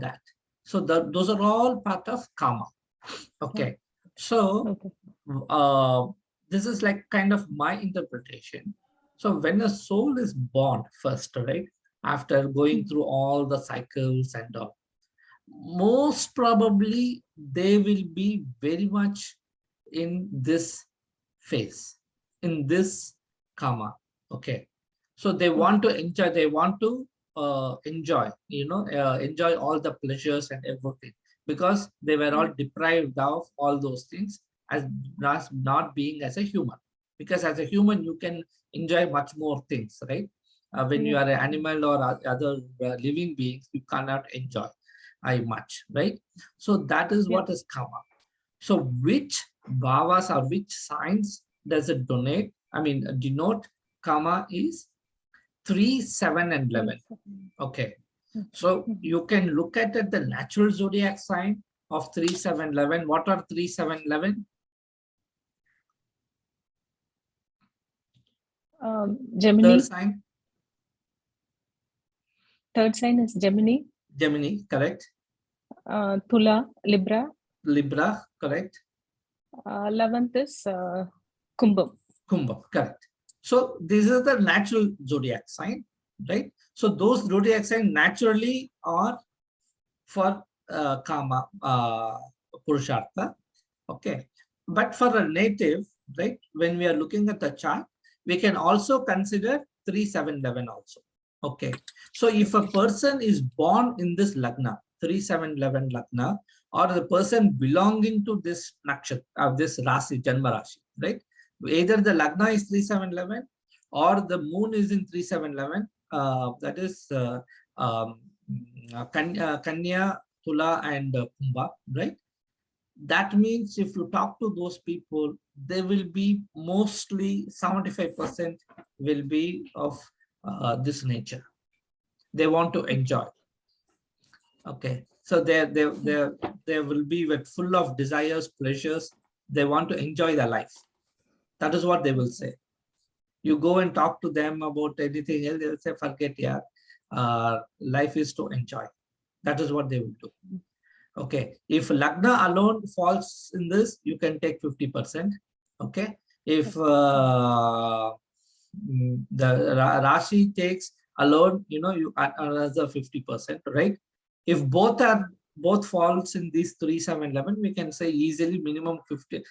that. So those are all part of karma. Okay. So this is like kind of my interpretation. So when a soul is born first, right, after going through all the cycles and all, most probably they will be very much in this phase, in this karma. Okay. So they want to enjoy, they want to enjoy, enjoy all the pleasures and everything, because they were all deprived of all those things as not being as a human. Because as a human, you can enjoy much more things, right? When you are an animal or other living beings, you cannot enjoy much, right? So that is what is karma. So which bhavas or which signs does it denote? Karma is 3, 7, and 11. Okay. So you can look at the natural zodiac sign of 3, 7, 11. What are 3, 7, 11? Gemini. Third sign? Third sign is Gemini. Gemini, correct. Tula, Libra. Libra, correct. 11th is Kumbh. Kumbh, correct. So this is the natural zodiac sign, right? So those zodiac signs naturally are for karma, purushartha. Okay. But for a native, right, when we are looking at the chart, we can also consider 3, 7, 11 also. Okay. So if a person is born in this lagna, 3, 7, 11 lagna, or the person belonging to this nakshatra, this rasi, janma rashi, right? Either the lagna is 3, 7, 11 or the moon is in 3, 7, 11. That is Kanya, Tula, and Kumbha, right? That means if you talk to those people, they will be mostly 75% will be of this nature. They want to enjoy. Okay, so they will be with full of desires, pleasures. They want to enjoy their life. That is what they will say. You go and talk to them about anything else, they will say, forget, yeah, life is to enjoy. That is what they will do. Okay, if Lagna alone falls in this, you can take 50%. Okay, if the Rashi takes alone, you add another 50%, right? If both falls in these 3, 7, 11, we can say easily minimum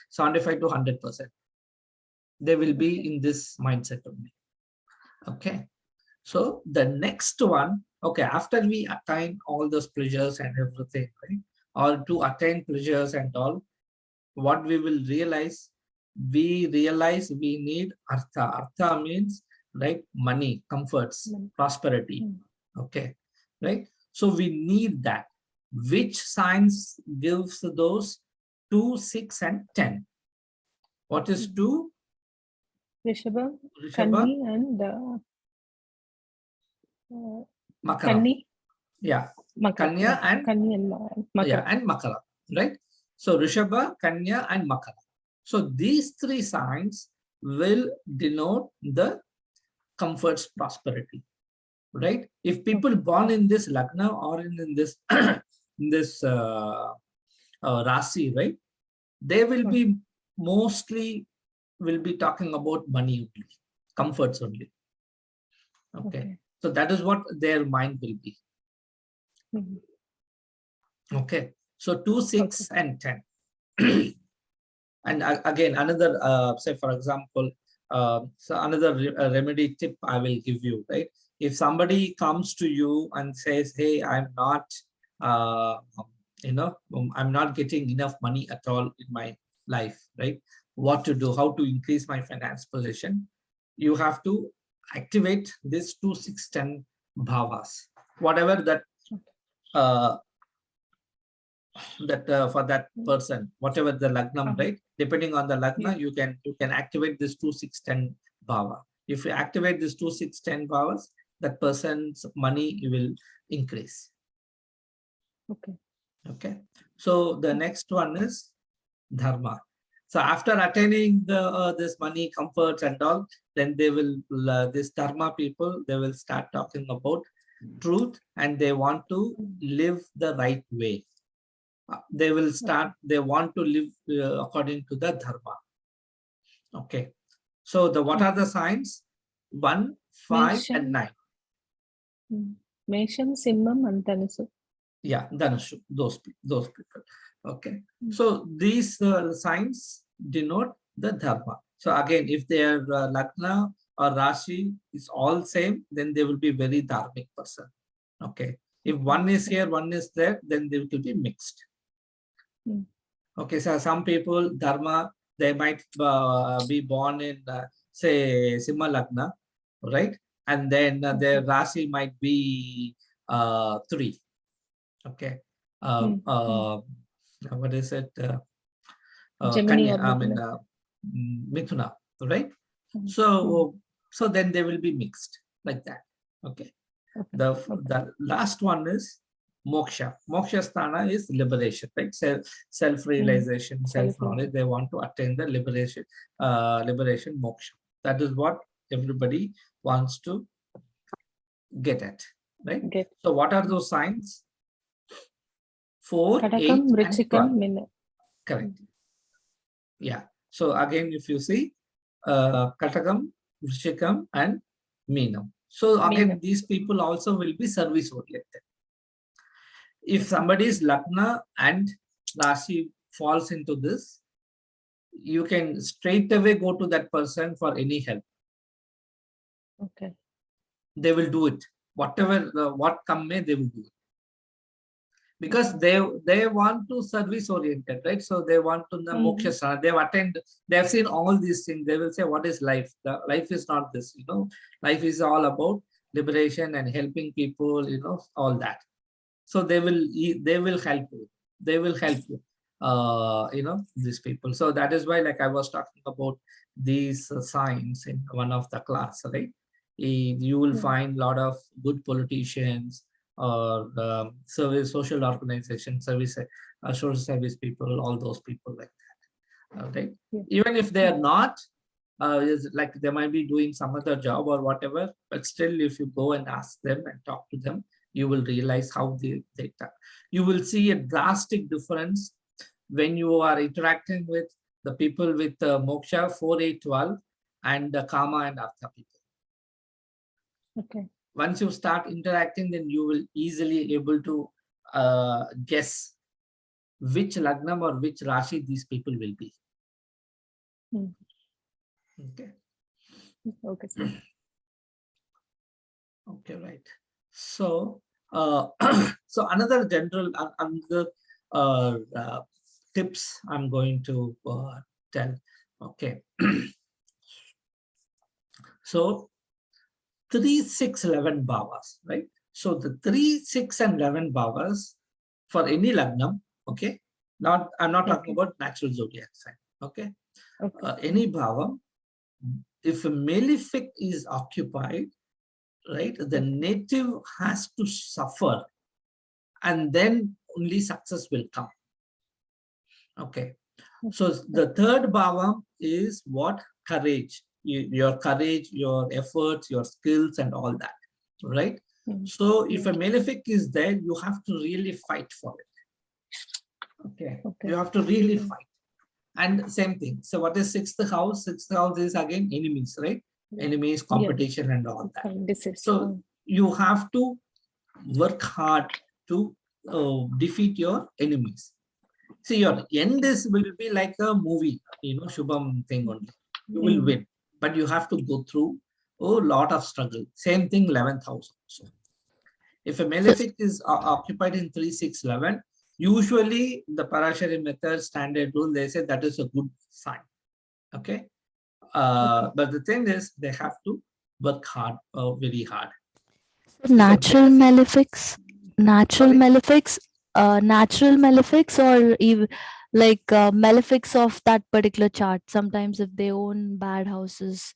75 to 100%. They will be in this mindset only. Okay, so the next one, okay, after we attain all those pleasures and everything, right? Or to attain pleasures and all, what we will realize, we need artha. Artha means, right, money, comforts, prosperity. Okay, right? So we need that. Which signs gives those 2, 6, and 10? What is 2? Rishabha, Kanni, and Makara. Kanni. Yeah. Makara. Kanya and Kanni and Makara. Yeah, and Makara, right? So Rishabha, Kanya, and Makara. So these 3 signs will denote the comforts, prosperity, right? If people born in this lagna or in this in this rasi, right, they will be mostly will be talking about money only, comforts only. Okay, so that is what their mind will be. Okay, so 2, 6, and 10. And again, another, say for example, so another remedy tip I will give you, right? If somebody comes to you and says, hey, I'm not, I'm not getting enough money at all in my life, right? What to do, how to increase my finance position? You have to activate this 2, 6, 10 bhavas, whatever that for that person, whatever the lagnam, right? Depending on the lagna, you can activate this 2, 6, 10 bhava. If you activate this 2, 6, 10 bhavas, that person's money will increase. Okay. Okay. So the next one is dharma. So after attaining the this money, comforts, and all, then they will this dharma people, they will start talking about truth, and they want to live the right way. They will start, they want to live according to the Dharma. Okay. So what are the signs? 1, 5, and 9. Mesham, Simmam, and Dhanusu. Yeah, Dhanushu, those people. Okay. So these signs denote the Dharma. So again, if their Lagna or Rashi is all same, then they will be very dharmic person. Okay. If one is here, one is there, then they will be mixed. Okay. So some people, Dharma, they might be born in, say, Simha Lagna, right? And then their Rashi might be 3. Okay. What is it? Gemini Kanya, or I mean, Mithuna. Mithuna, right? So then they will be mixed like that. Okay. The last one is moksha. Moksha sthana is liberation, right? Self-realization, self-knowledge. They want to attain the liberation, moksha. That is what everybody wants to get at, right? So what are those signs? 4, 8, and 12. Correct. Yeah. So again, if you see Katakam, Vrishikam, and Meenam. So again, these people also will be service oriented. If somebody's Lagna and Rashi falls into this, you can straight away go to that person for any help. Okay. They will do it. Whatever, what come may, they will do it. Because they want to service oriented, right? So they want to the moksha sthana. They have seen all these things. They will say, what is life? The life is not this, life is all about liberation and helping people, all that. So they will help you. They will help you, these people. So that is why, like I was talking about these signs in one of the class, right? You will find a lot of good politicians, or social organization, social service people, all those people like that. Okay. Even if they are not, like they might be doing some other job or whatever, but still, if you go and ask them and talk to them, you will realize how they talk. You will see a drastic difference when you are interacting with the people with moksha 4, 8, 12 and the kama and artha people. Okay. Once you start interacting, then you will easily able to guess which lagnam or which rashi these people will be. Okay. Okay. Okay, right. So, so another general, tips I'm going to tell. Okay. So 3, 6, 11 bhavas, right? So the 3, 6, and 11 bhavas for any lagnam, okay? I'm not talking about natural zodiac sign, okay? Any bhava, if a malefic is occupied, right, the native has to suffer, and then only success will come. Okay. So the third bhava is what? Courage. Your courage, your efforts, your skills, and all that, right? So if a malefic is there, you have to really fight for it. Okay. You have to really fight. And same thing. So what is sixth house? Sixth house is again enemies, right? Enemies, competition, and all that. So you have to work hard to defeat your enemies. See, your end will be like a movie, Shubham thing only. You will win, but you have to go through a lot of struggle. Same thing, 11th house also. If a malefic is occupied in 3, 6, 11, usually the Parashari method standard rule, they say that is a good sign. Okay. But the thing is, they have to work hard, very hard. So natural malefics, or even like malefics of that particular chart. Sometimes if they own bad houses.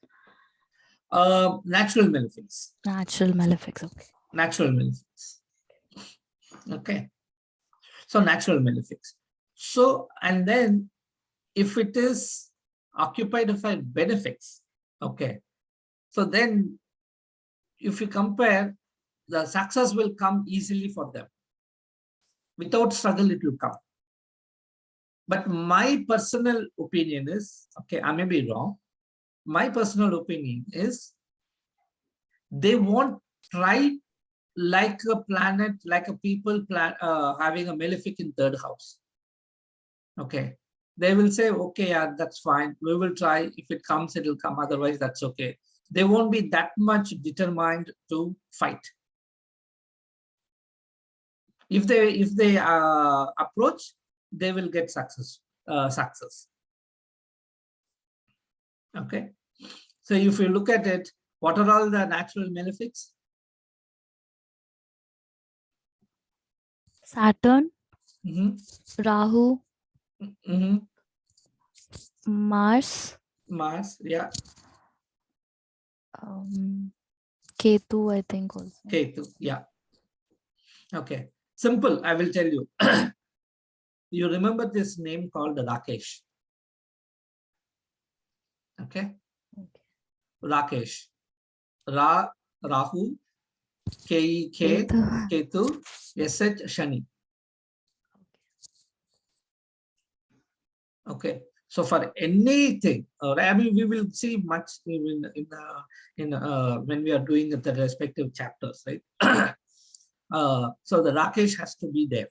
Natural malefics. Natural malefics, okay. Natural malefics. Okay. So natural malefics. So, and then if it is occupied by benefics, okay. So then if you compare the success will come easily for them. Without struggle, it will come. But my personal opinion is, okay, I may be wrong. My personal opinion is they won't try like a planet, like a people having a malefic in third house. Okay. They will say, okay, yeah, that's fine. We will try. If it comes, it will come. Otherwise, that's okay. They won't be that much determined to fight. If they approach, they will get success. Okay. So if you look at it, what are all the natural malefics? Saturn, Rahu, Mars, yeah. Ketu, I think also. Ketu, yeah. Okay, simple. I will tell you. You remember this name called Rakesh. Okay. Rakesh. Rahu, Ketu, SH Shani. Okay. So for anything, I mean, we will see much when we are doing the respective chapters, right? So the Rakesh has to be there.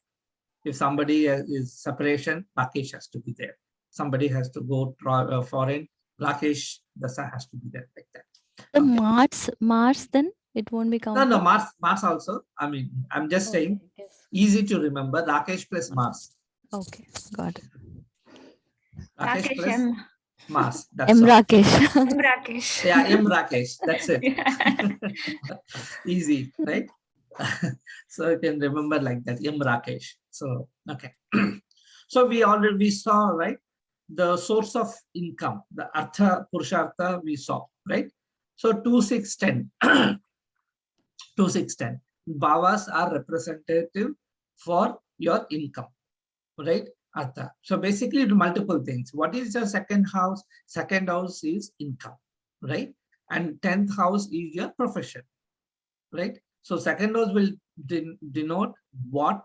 If somebody is separation, Rakesh has to be there. Somebody has to go foreign, Rakesh Dasa has to be there, like that. The Mars, then it won't be counted. No, Mars also. I mean, I'm just saying, easy to remember. Rakesh plus Mars. Okay, got it. Rakesh plus Mars. That's M. all. Rakesh. M. Rakesh. Yeah, M. Rakesh. That's it. Easy, right? So you can remember like that, M. Rakesh. So, okay. So we saw, right? The source of income, the Artha, Purushartha, we saw, right? So 2, 6, 10. 2, 6, 10. Bhavas are representative for your income, right? Artha. So basically multiple things. What is your second house? Second house is income, right? And 10th house is your profession, right? So second house will denote what,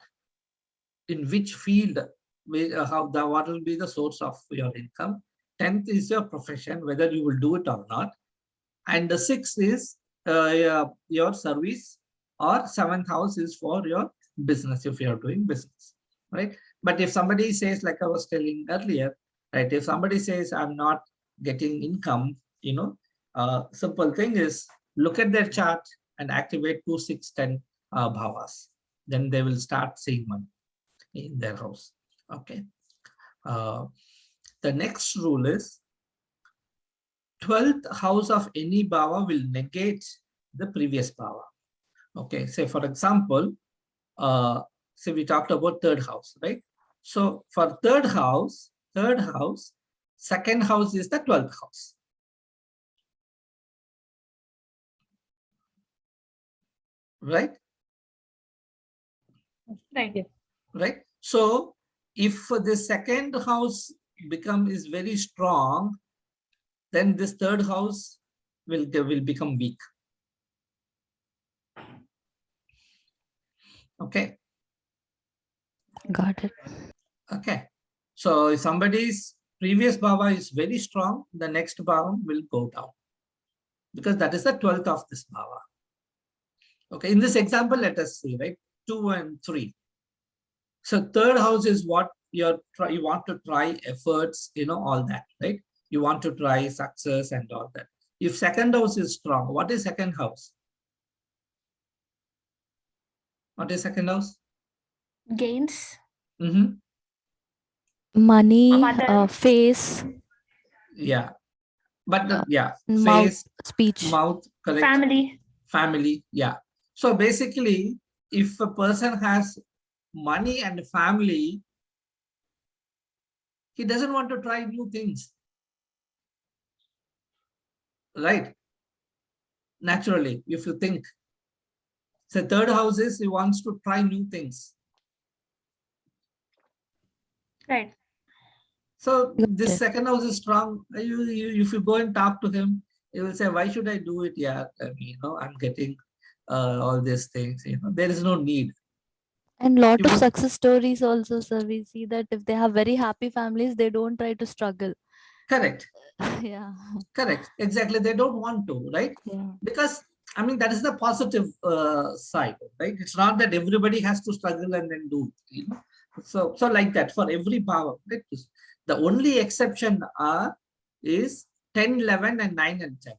in which field, what will be the source of your income. 10th is your profession, whether you will do it or not. And the 6th is your service, or 7th house is for your business, if you are doing business, right? But if somebody says, like I was telling earlier, right, if somebody says, I'm not getting income, simple thing is look at their chart and activate 2, 6, 10 bhavas. Then they will start seeing money in their house. Okay. The next rule is 12th house of any bhava will negate the previous bhava. Okay. Say, for example, so we talked about third house, right? So for third house, second house is the 12th house. Right? Right. So if the second house is very strong, then this third house will become weak. Okay. Got it. Okay. So if somebody's previous bhava is very strong, the next bhava will go down, because that is the 12th of this bhava. Okay. In this example, let us see, right? 2 and 3. So third house is what you want to try efforts, all that, right? You want to try success and all that. If second house is strong, what is second house? What is second house? Gains. Money, face. Yeah. But yeah, mouth, face, speech, mouth, correct. Family. Yeah. So basically, if a person has money and family, he doesn't want to try new things. Right? Naturally, if you think. So third house is he wants to try new things. Right. So this second house is strong. If you go and talk to him, he will say, why should I do it? Yeah, I'm getting all these things. There is no need. And lot You of would- success stories also, sir. We see that if they have very happy families, they don't try to struggle. Correct. Yeah. Correct. Exactly. They don't want to, right? Yeah. Because I mean that is the positive side, right? It's not that everybody has to struggle and then do it. So like that for every bhava, right? The only exception is 10, 11, and 9 and 10.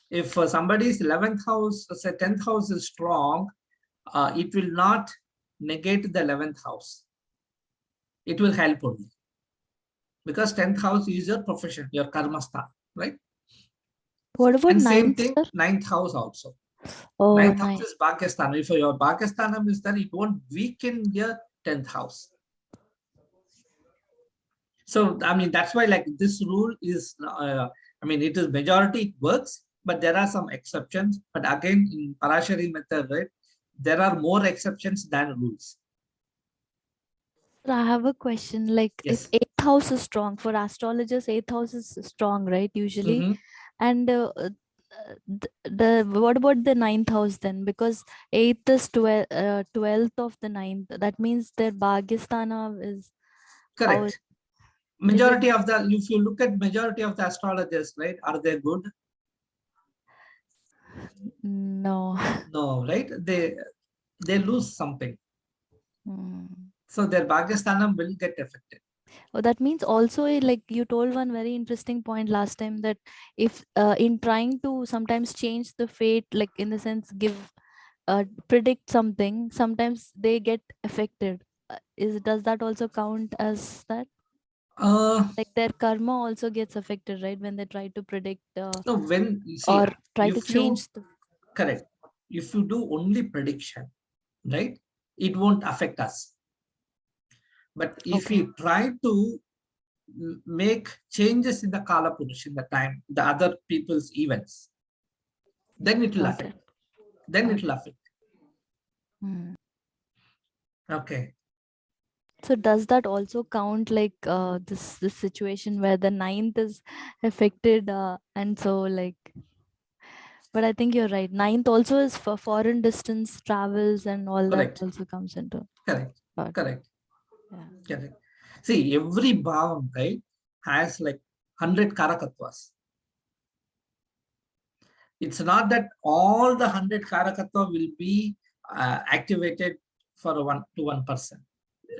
If somebody's 11th house, say 10th house is strong, it will not negate the 11th house. It will help only. Because 10th house is your profession, your karma sthana, right? What about And same ninth, thing, sir? 9th house also. Oh, 9th house nice. is Bhagyasthana. If your Bhagyasthana is there, it won't weaken your 10th house. So, I mean, that's why like this rule is, I mean, it is majority, it works, but there are some exceptions. But again, in Parashari method, right, there are more exceptions than rules. Sir, I have a question. Like, if Yes. 8th house is strong for astrologers, 8th house is strong, right? Usually. Mhm. And what about the 9th house then? Because 8th is 12th of the 9th. That means their Bhagyasthana is how Correct. Majority of the, if you look at majority of the astrologers, right, are they good? no. No, right? They lose something. Hmm. So their Bhagyasthanam will get affected. Oh, that means also like you told one very interesting point last time that if in trying to sometimes change the fate, like in the sense give predict something, sometimes they get affected. Does that also count as that? Like their karma also gets affected, right? When they try to predict No, when you see, or try to if you, change the correct, if you do only prediction, right, it won't affect us. But if Okay. we try to make changes in the Kala Purush, in the time, the other people's events, then it will Got affect. it. Then Got it will affect. Hmm. Okay. So does that also count like this situation where the 9th is affected and so like, but I think you're right. 9th also is for foreign distance travels and all that Correct. also comes into. Correct. Got it. Correct. Yeah. Correct. See, every bhavam, right, has like 100 karakattvas. It's not that all the 100 karakatva will be activated for one person.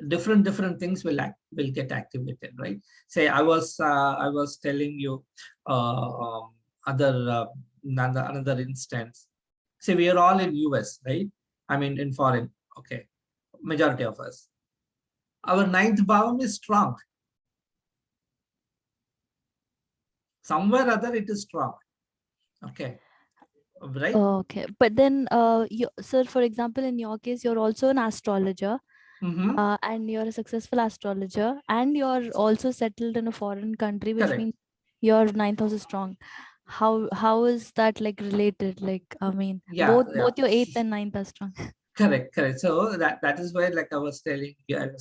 Different things will get activated, right? Say I was telling you another instance. Say we are all in US, right? I mean in foreign. Okay, majority of us. Our 9th bhavam is strong. Somewhere or other it is strong. Okay, right? Okay, but then you, sir, for example, in your case, you're also an astrologer. Mm-hmm. And you're a successful astrologer, and you're also settled in a foreign country, which Correct. means your 9th house is strong. How is that like related? Like, I mean, Yeah, yeah. both your 8th and 9th are strong. Correct. So that is why, like I was telling you, I'm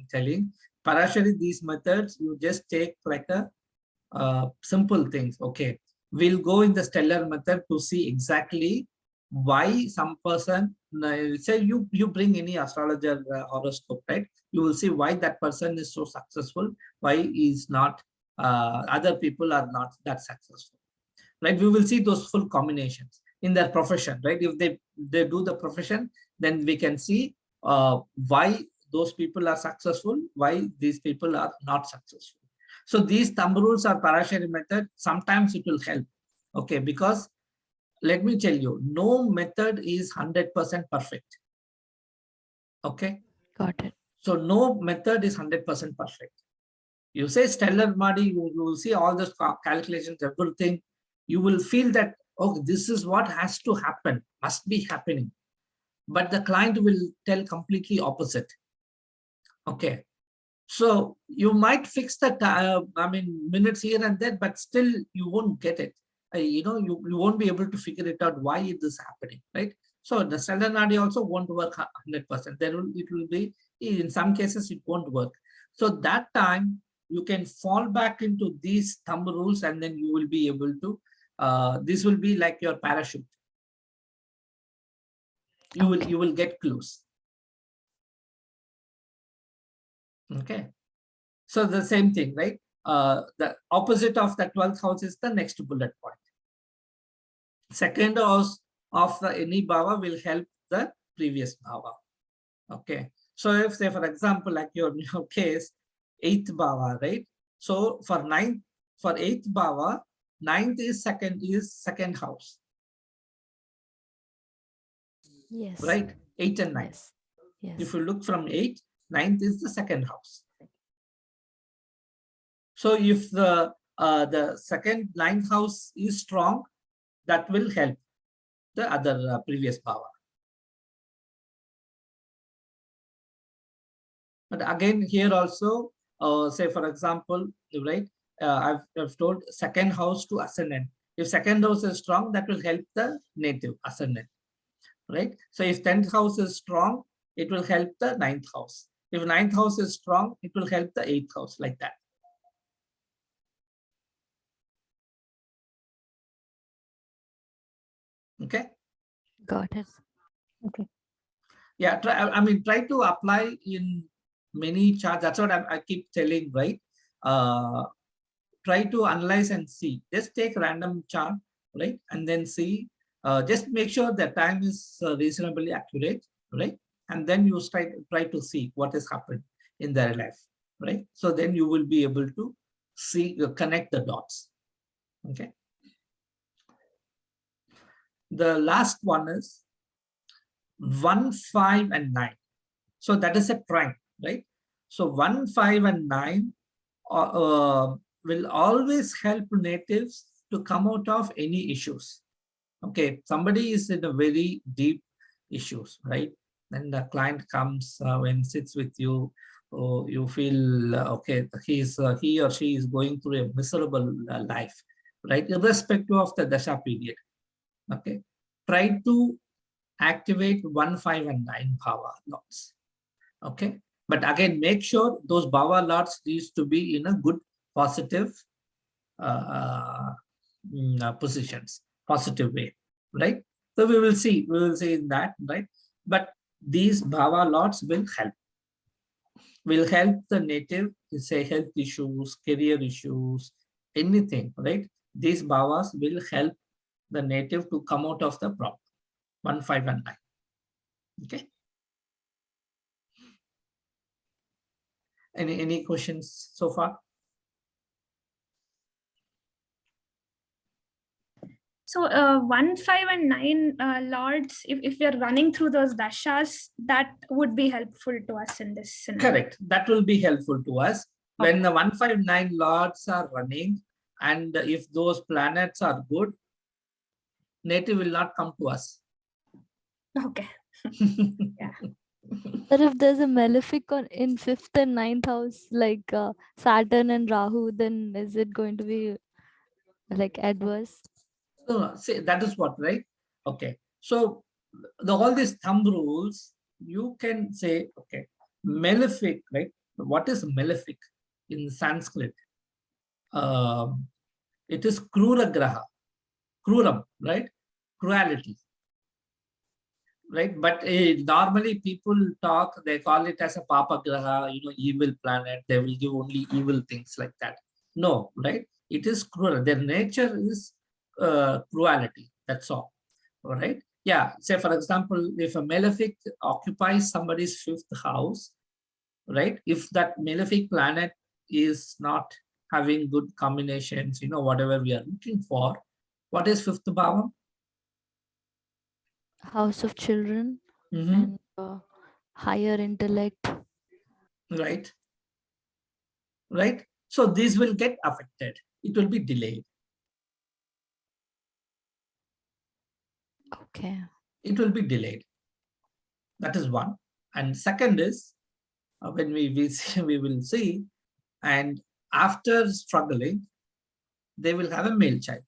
telling Parashari, these methods you just take like a simple things. Okay, we'll go in the stellar method to see exactly why some person, say you bring any astrologer horoscope, right? You will see why that person is so successful, why is not, other people are not that successful, right? We will see those full combinations in their profession, right? If they do the profession, then we can see why those people are successful, why these people are not successful. So these thumb rules are Parashari method. Sometimes it will help. Okay, because let me tell you, no method is 100% perfect. Okay. Got it. So no method is 100% perfect. You say stellar Madi, you will see all those calculations, everything. You will feel that, oh, this is what has to happen, must be happening. But the client will tell completely opposite. Okay. So you might fix the minutes here and there, but still you won't get it. You won't be able to figure it out why it is happening, right? So the stellar Nadi also won't work 100%. It will be, in some cases, it won't work. So that time you can fall back into these thumb rules, and then you will be able to this will be like your parachute. You will get clues. Okay. So the same thing, right? The opposite of the 12th house is the next bullet point. Second house of any bhava will help the previous bhava. Okay. So if say, for example, like your case, 8th bhava, right? So for 8th bhava, 9th is second house. Yes. Right? 8 and 9. Yes. Yes. If you look from 8, 9th is the second house. So if the 9th house is strong, that will help the other previous bhava. But again, here also, say for example, right? I've told second house to ascendant. If second house is strong, that will help the native ascendant, right? So if 10th house is strong, it will help the 9th house. If 9th house is strong, it will help the 8th house, like that. Okay. Got it. Okay. Yeah, try to apply in many charts. That's what I keep telling, right? Try to analyze and see. Just take random chart, right? And then see. Just make sure the time is reasonably accurate, right? And then you try to see what has happened in their life, right? So then you will be able to see, connect the dots. Okay. The last one is 1, 5, and 9. So that is a trine, right? So 1, 5, and 9 will always help natives to come out of any issues. Okay, somebody is in a very deep issues, right? Then the client comes and sits with you. Oh, you feel okay, he or she is going through a miserable life, right? Irrespective of the dasha period. Okay, try to activate 1, 5, and 9 bhava lots. Okay, but again, make sure those bhava lots needs to be in a good positive positions, positive way, right? So we will see in that, right? But these bhava lots will help the native, say health issues, career issues, anything, right? These bhavas will help the native to come out of the problem. 1, 5, and 9. Okay. Any questions so far? So 1, 5, and 9 lords, if we are running through those dashas, that would be helpful to us in this scenario. Correct. That will be helpful to us. Okay. When the 1, 5, 9 lords are running, and if those planets are good, native will not come to us. Okay. Yeah. But if there's a malefic in 5th and 9th house, like Saturn and Rahu, then is it going to be like adverse? So see, that is what, right? Okay. So all these thumb rules, you can say, okay, malefic, right? What is malefic in Sanskrit? It is krura graha, kruram, right? Cruelty. Right, but normally people talk, they call it as a papa graha, evil planet, they will give only evil things like that. No, right? It is cruel. Their nature is cruelty, that's all right? Yeah, say for example, if a malefic occupies somebody's 5th house, right? If that malefic planet is not having good combinations, whatever we are looking for, what is 5th bhava? House of children and higher intellect. Right. Right. So these will get affected. It will be delayed. Okay. It will be delayed. That is one. And second is when we will see, and after struggling, they will have a male child.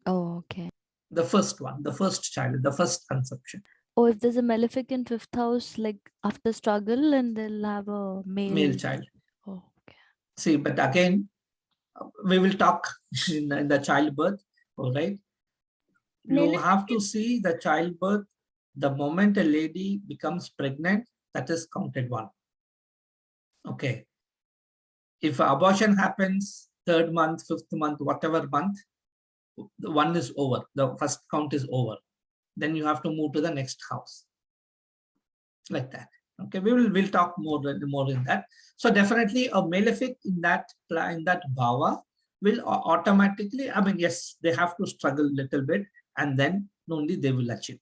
Oh, okay. The first one, the first child, the first conception. Oh, if there's a malefic in 5th house, like after struggle, and they'll have a male Child. Oh, okay. See, but again, we will talk in the childbirth, all right? You have to see the childbirth. The moment a lady becomes pregnant, that is counted one. Okay. If abortion happens 3rd month, 5th month, whatever month, the one is over. The first count is over. Then you have to move to the next house. Like that. Okay, we'll talk more in that. So definitely a malefic in that bhava will automatically, I mean, yes, they have to struggle a little bit, and then only they will achieve.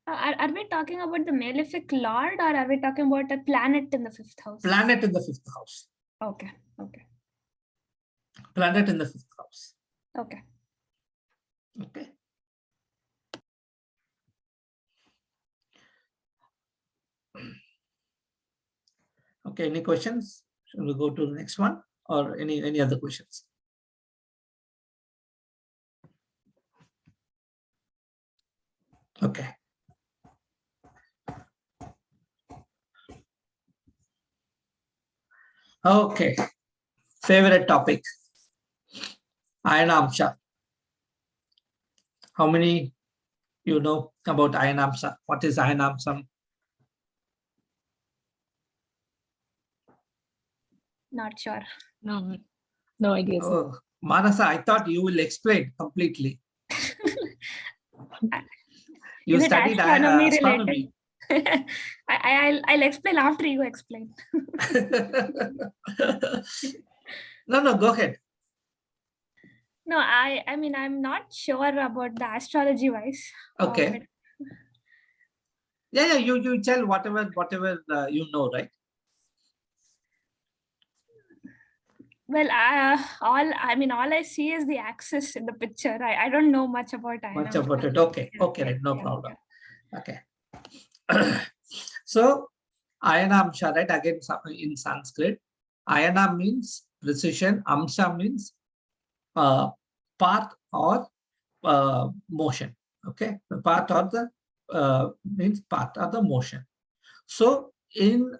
Are we talking about the malefic lord, or are we talking about a planet in the 5th house? Planet in the 5th house. Okay. Okay. Planet in the 5th house. Okay. Okay. Okay, any questions? Shall we go to the next one, or any other questions? Okay. Okay. Favorite topic. Ayanamsha. How many you know about Ayanamsha? What is Ayanamsha? Not sure. No idea. Oh, Manasa, I thought you will explain completely. You studied astronomy. I'll explain after you explain. No, go ahead. No, I mean, I'm not sure about the astrology wise. Okay. Yeah, you tell whatever you know, right? Well, all I see is the axis in the picture. I don't know much about it. Okay, right, no problem. Okay. So Ayanamsha, right? Again, in Sanskrit, Ayana means precision, Amsha means path or motion. Okay, the path or the means path or the motion. So in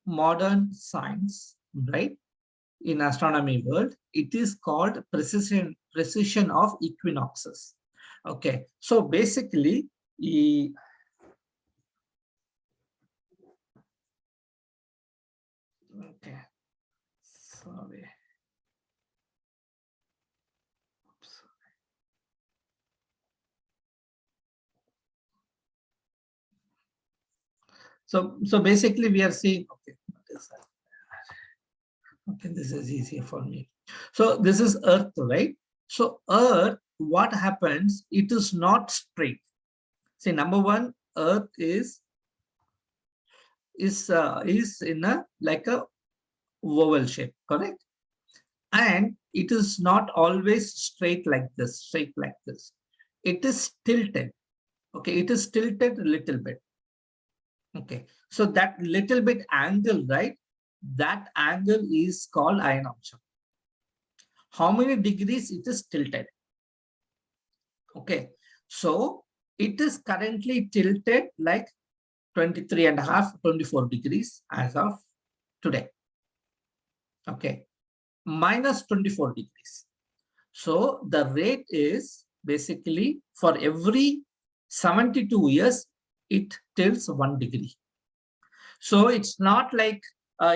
modern science, right, in astronomy world, it is called precision of equinoxes. Okay, so basically, okay, sorry. So basically we are seeing, okay, this is easier for me. So this is Earth, right? So Earth, what happens? It is not straight. See, number one, Earth is in a like a oval shape, correct? And it is not always straight like this. It is tilted. Okay, it is tilted a little bit. Okay, so that little bit angle, right? That angle is called Ayanamsha. How many degrees it is tilted? Okay, so it is currently tilted like 23.5, 24 degrees as of today. Okay, minus 24 degrees. So the rate is basically for every 72 years, it tilts 1 degree. So it's not like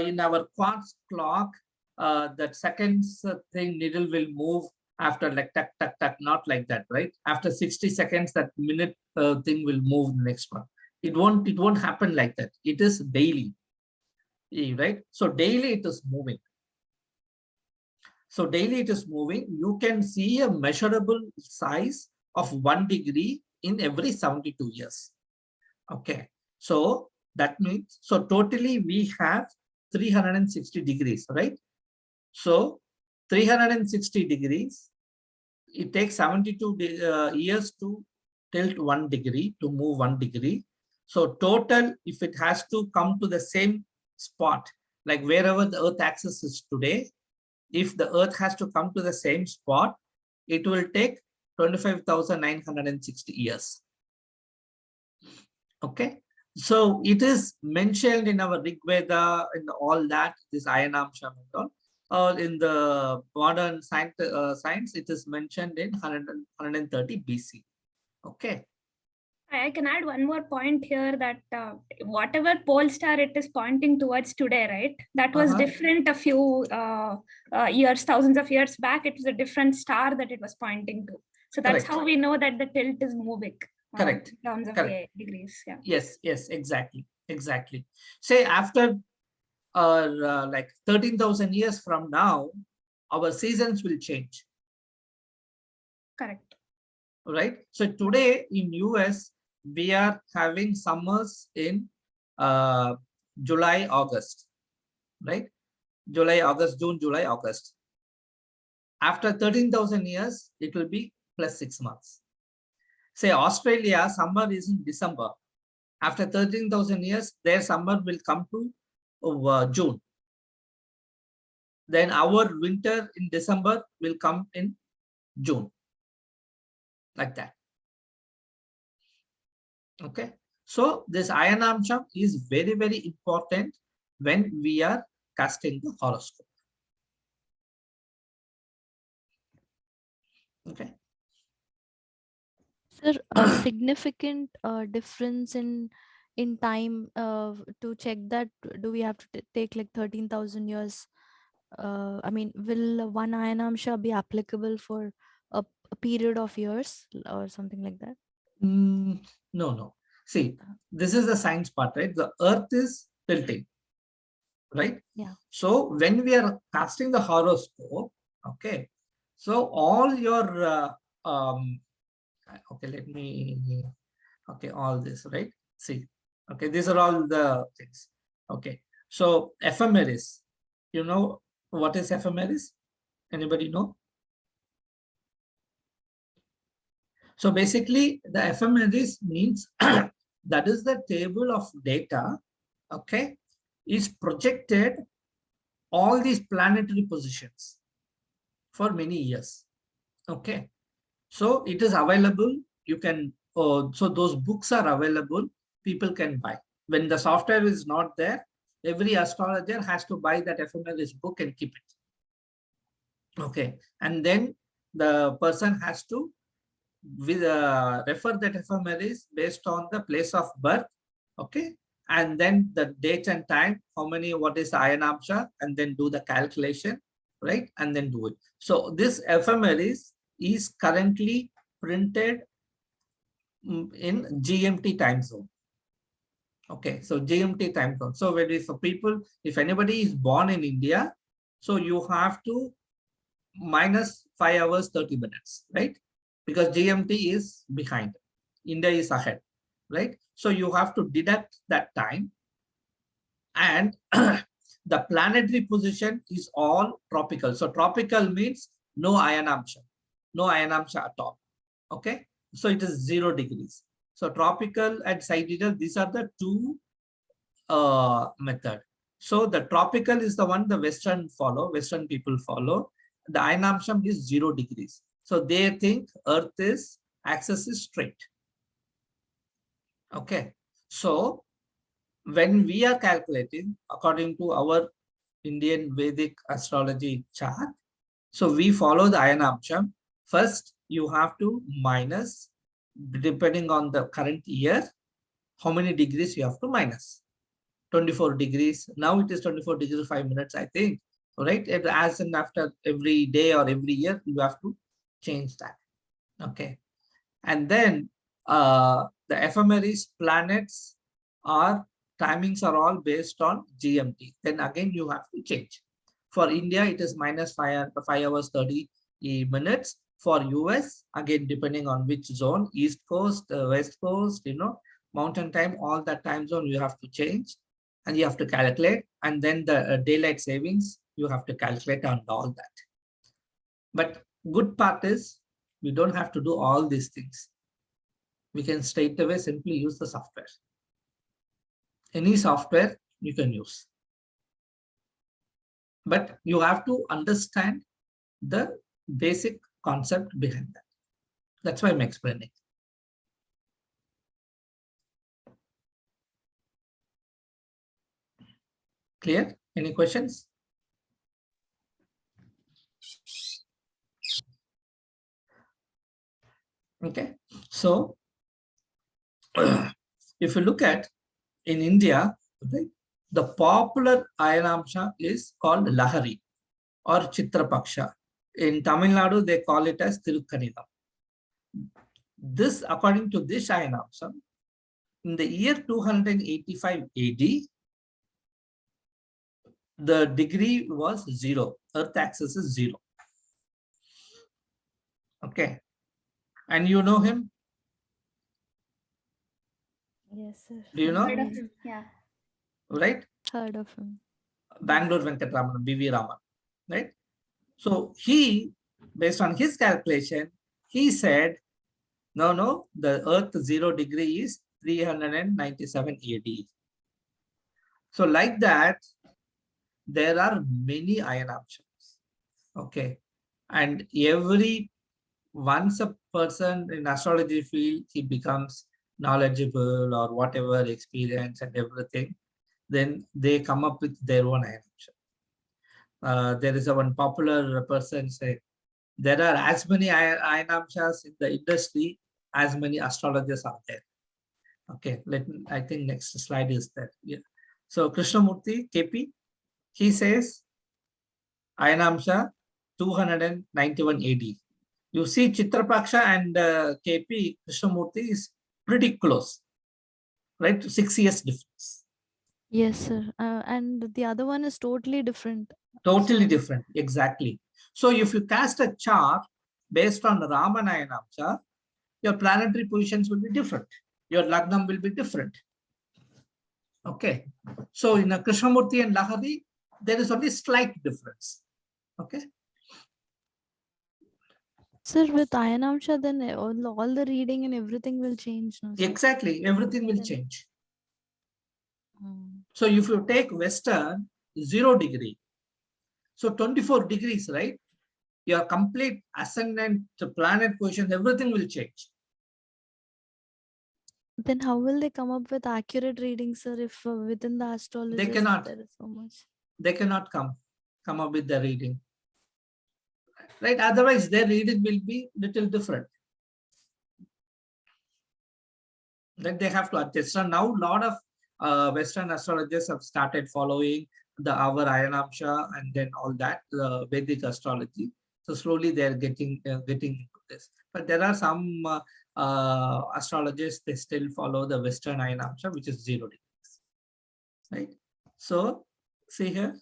in our quartz clock, that seconds thing needle will move after like tuck, tuck, tuck, not like that, right? After 60 seconds, that minute thing will move the next one. It won't happen like that. It is daily, right? So daily it is moving. So daily it is moving. You can see a measurable size of 1 degree in every 72 years. Okay. So that means, so totally we have 360 degrees, right? So 360 degrees, it takes 72 years to tilt 1 degree, to move 1 degree. So total, if it has to come to the same spot, like wherever the Earth axis is today, if the Earth has to come to the same spot, it will take 25,960 years. Okay. So it is mentioned in our Rig Veda and all that, this Ayanamsha and all. or in the modern science, it is mentioned in 130 BC. Okay. I can add one more point here that whatever pole star it is pointing towards today, right? That was different a few years, thousands of years back. It was a different star that it was pointing to. So that's how we know that the tilt is moving. Correct. In terms of the degrees. Yeah. Yes, exactly. Say after like 13,000 years from now, our seasons will change. Correct. Right. So today in US, we are having summers in July, August, right? July, August, June, July, August. After 13,000 years, it will be plus 6 months. Say Australia, summer is in December. After 13,000 years, their summer will come to June. Then our winter in December will come in June. Like that. Okay. So this Ayanamsham is very, very important when we are casting the horoscope. Okay. Sir, a significant difference in time to check that, do we have to take like 13,000 years? I mean, will one Ayanamsha be applicable for a period of years or something like that? No. See, this is the science part, right? The Earth is tilting, right? Yeah. So when we are casting the horoscope, okay, so all your okay, let me, okay, all this, right? See, okay, these are all the things. Okay, so ephemeris, you know what is ephemeris? Anybody know? So basically the ephemeris means that is the table of data, okay, is projected all these planetary positions for many years. Okay, so it is available. You can, so those books are available. People can buy. When the software is not there, every astrologer has to buy that ephemeris book and keep it. Okay, and then the person has to refer that ephemeris based on the place of birth. Okay, and then the date and time, how many, what is the Ayanamsha, and then do the calculation, right? And then do it. So this ephemeris is currently printed in GMT time zone. Okay, so GMT time zone. So when for people, if anybody is born in India, so you have to minus 5 hours 30 minutes, right? Because GMT is behind, India is ahead, right? So you have to deduct that time, and the planetary position is all tropical. So tropical means no Ayanamsha, no Ayanamsha at all. Okay, so it is 0 degrees. So tropical and sidereal, these are the two method. So the tropical is the one the Western people follow. The Ayanamsham is 0 degrees. So they think Earth is axis is straight. Okay, so when we are calculating according to our Indian Vedic astrology chart, so we follow the Ayanamsham. First, you have to minus, depending on the current year, how many degrees you have to minus. 24 degrees. Now it is 24 degrees 5 minutes, I think. Right? As and after every day or every year, you have to change that. Okay. And then the ephemeris planets are timings are all based on GMT. Then again, you have to change. For India, it is minus 5 hours 30 minutes. For US, again, depending on which zone, East Coast, West Coast, mountain time, all that time zone you have to change, and you have to calculate. And then the daylight savings, you have to calculate on all that. But good part is we don't have to do all these things. We can straight away simply use the software. Any software you can use. But you have to understand the basic concept behind that. That's why I'm explaining. Clear? Any questions? Okay, so if you look at in India, right, the popular Ayanamsha is called Lahari or Chitrapaksha. In Tamil Nadu, they call it as Tirukkanidam. This, according to this Ayanamsha, in the year 285 AD, the degree was 0. Earth axis is 0. Okay. And you know him? Yes, sir. Do you know? Heard of him? Yeah. Right? Heard of him. Bangalore Venkatraman, B.V. Raman. Right? So he, based on his calculation, he said, no, the Earth 0 degree is 397 AD. So like that, there are many Ayanamshas. Okay. And once a person in astrology field, he becomes knowledgeable or whatever experience and everything, then they come up with their own Ayanamsha. There is one popular person say, there are as many Ayanamshas in the industry as many astrologers are there. Okay, I think next slide is that. Yeah. So Krishnamurti, KP, he says Ayanamsha 291 AD. You see Chitrapaksha and KP Krishnamurti is pretty close, right? 6 years difference. Yes, sir. And the other one is totally different. Totally different, exactly. So if you cast a chart based on Raman Ayanamsha, your planetary positions will be different. Your Lagnam will be different. Okay. So in a Krishnamurti and Lahari, there is only slight difference. Okay. Sir, with Ayanamsha, then all the reading and everything will change. No, sir? Exactly. Everything will change. So if you take Western, 0 degree. So 24 degrees, right? Your complete ascendant planet position, everything will change. Then how will they come up with accurate readings, sir, if within the astrology They cannot. there is so much? They cannot come up with the reading. Right? Otherwise, their reading will be little different. Then they have to adjust. So now a lot of Western astrologers have started following our Ayanamsha and then all that, the Vedic astrology. So slowly they're getting into this. But there are some astrologers, they still follow the Western Ayanamsha, which is 0 degrees. Right? So see here.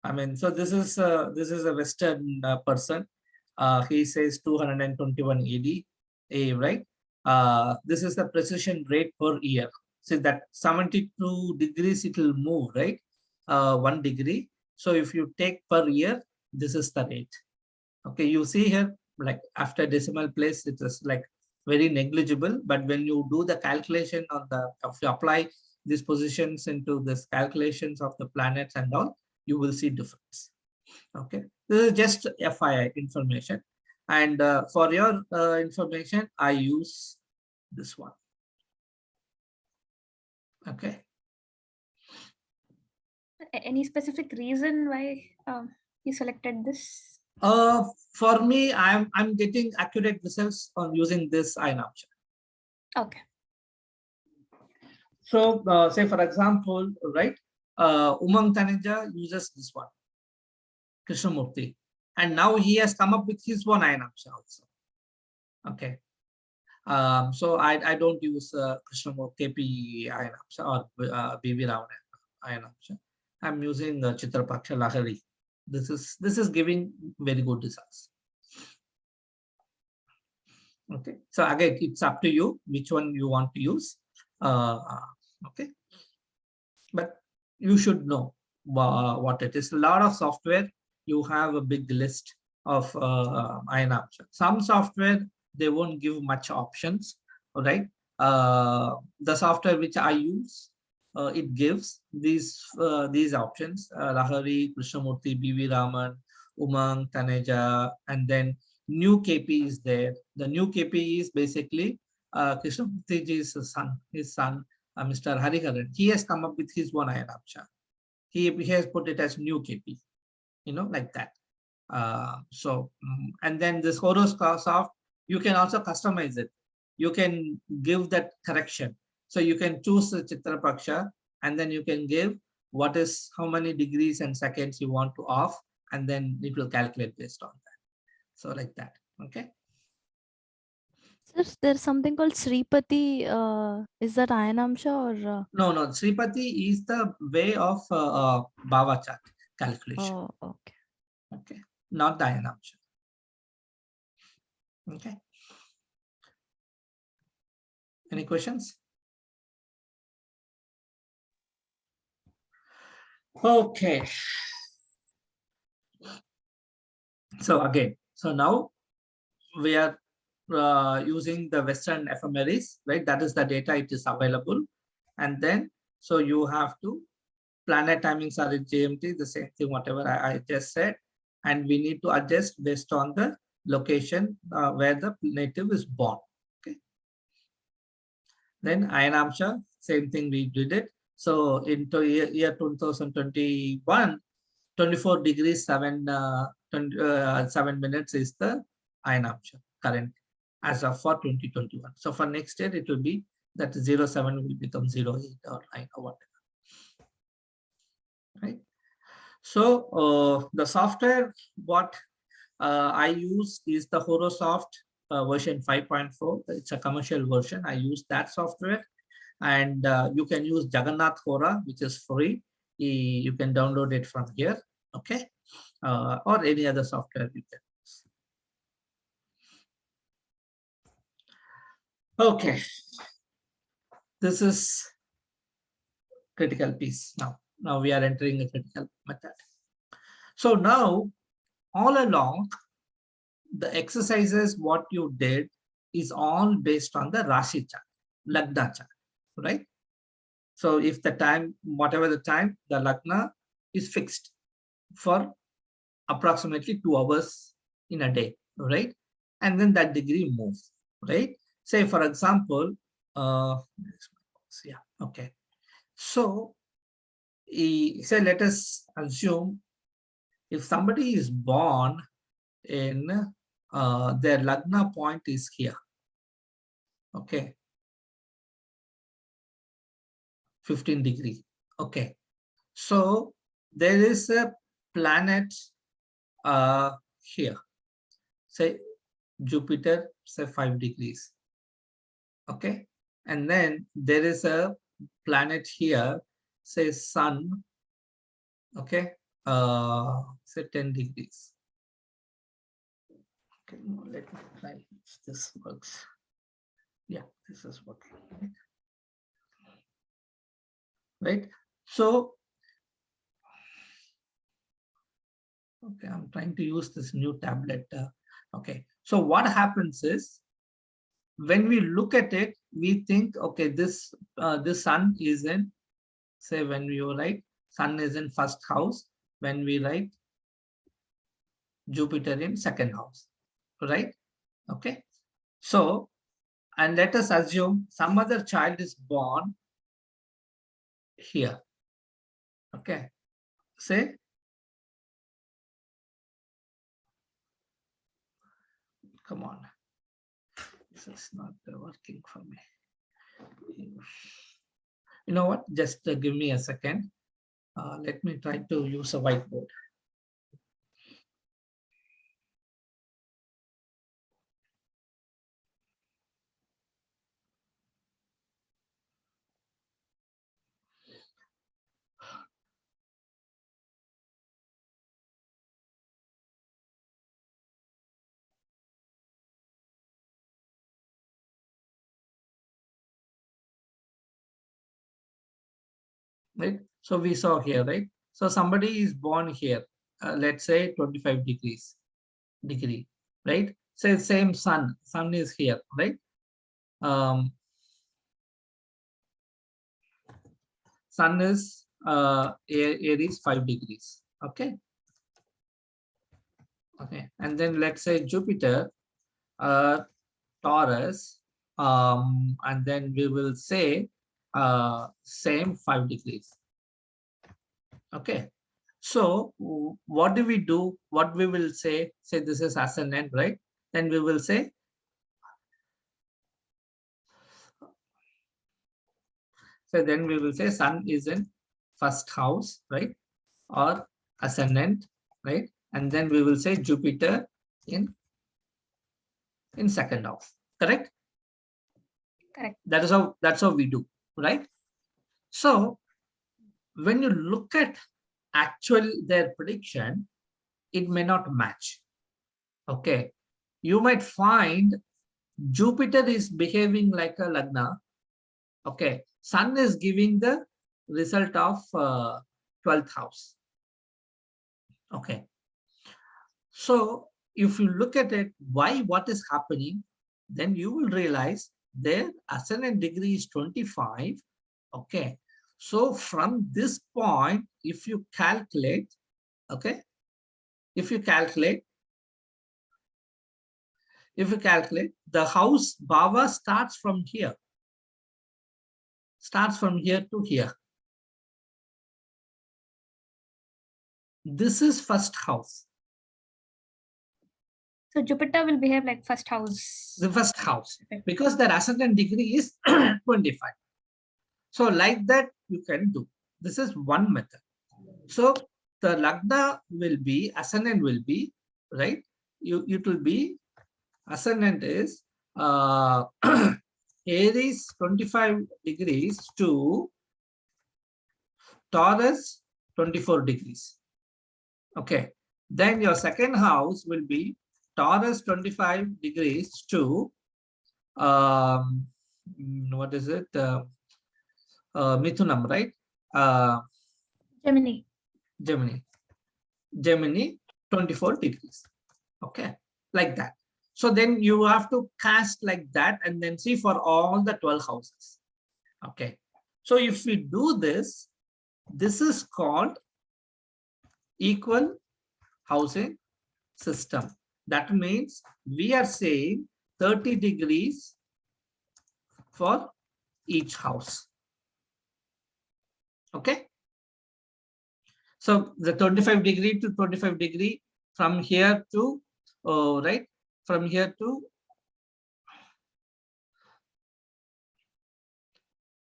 I mean, so this is a Western person. He says 221 AD, right? This is the precision rate per year. So that 72 degrees, it will move, right? 1 degree. So if you take per year, this is the rate. Okay, you see here, like after decimal place, it is like very negligible. But when you do the calculation on if you apply these positions into this calculations of the planets and all, you will see difference. Okay, this is just FYI information. And for your information, I use this one. Okay. Any specific reason why you selected this? For me, I'm getting accurate results on using this Ayanamsha. Okay. So say for example, right, Umang Taneja uses this one, Krishnamurti, and now he has come up with his one Ayanamsha also. Okay. So I don't use Krishnamurti KP Ayanamsha or B.V. Raman Ayanamsha. I'm using Chitrapaksha Lahari. This is giving very good results. Okay. So again, it's up to you which one you want to use. Okay. But you should know what it is. A lot of software, you have a big list of Ayanamsha. Some software, they won't give much options. All right. The software which I use, it gives these options: Lahari, Krishnamurti, B.V. Raman, Umang, Taneja, and then new KP is there. The new KP is basically Krishnamurti's son, his son, Mr. Hariharan. He has come up with his one Ayanamsha. He has put it as new KP, like that. And then this horoscope soft, you can also customize it. You can give that correction. So you can choose the Chitra Paksha, and then you can give what is how many degrees and seconds you want to off, and then it will calculate based on that. So like that. Okay. Sir, there's something called Sripati. Is that Ayanamsha or? No, Sripati is the way of Bhava chart calculation. Oh, okay. Okay, not the Ayanamsha. Okay. Any questions? Okay. So again, so now we are using the Western ephemeris, right? That is the data it is available. And then, so you have to, planet timings are in GMT, the same thing, whatever I just said. And we need to adjust based on the location where the native is born. Okay. Then Ayanamsha, same thing we did it. So into year 2021, 24 degrees 7 minutes is the Ayanamsha current as of for 2021. So for next year, it will be that 07 will become 08 or 9 or whatever. Right. So the software what I use is the Horosoft version 5.4. It's a commercial version. I use that software, and you can use Jagannath Hora, which is free. You can download it from here. Okay, or any other software you can use. Okay, this is critical piece now. Now we are entering a critical method. So now, all along, the exercises what you did is all based on the Rashi chart, Lagna chart, right? So if the time, whatever the time, the Lagna is fixed for approximately 2 hours in a day, right? And then that degree moves, right? Say for example, yeah, okay. So say let us assume if somebody is born in their Lagna point is here, okay, 15 degrees, okay. So there is a planet here, say Jupiter, say 5 degrees, okay, and then there is a planet here, say Sun, okay, say 10 degrees. Okay, let me try if this works. Yeah, this is working, right? So, okay, I'm trying to use this new tablet. Okay, so what happens is, when we look at it, we think, okay, this Sun is in, say when we write Sun is in first house, when we write Jupiter in second house, right? Okay, so, and let us assume some other child is born here, okay, say, come on, this is not working for me. You know what, just give me a second. Let me try to use a whiteboard. Right, so we saw here, right? So somebody is born here, let's say 25 degree, right? Say same Sun is here, right? Sun is Aries 5 degrees, okay, okay, and then let's say Jupiter, Taurus, and then we will say same 5 degrees, okay. So what do? What we will say this is ascendant, right? Then we will say So then we will say Sun is in first house, right? Or ascendant, right? And then we will say Jupiter in second house. Correct? Correct. That's how we do, right? So when you look at their prediction, it may not match. Okay. You might find Jupiter is behaving like a Lagna. Okay. Sun is giving the result of 12th house. Okay. So if you look at it, what is happening, then you will realize their ascendant degree is 25. Okay. So from this point, if you calculate, okay, if you calculate, the house Bhava starts from here to here. This is first house. So Jupiter will behave like first house. The first house, because their ascendant degree is 25. So like that you can do. This is one method. So the Lagna will be, ascendant will be, right? It will be, ascendant is Aries 25 degrees to Taurus 24 degrees. Okay. Then your second house will be Taurus 25 degrees to what is it? Mithunam, right? Gemini. Gemini 24 degrees. Okay, like that. So then you have to cast like that and then see for all the 12 houses. Okay. So if we do this, this is called equal housing system. That means we are saying 30 degrees for each house. Okay. So the 25 degree to 25 degree from here to, right, from here to,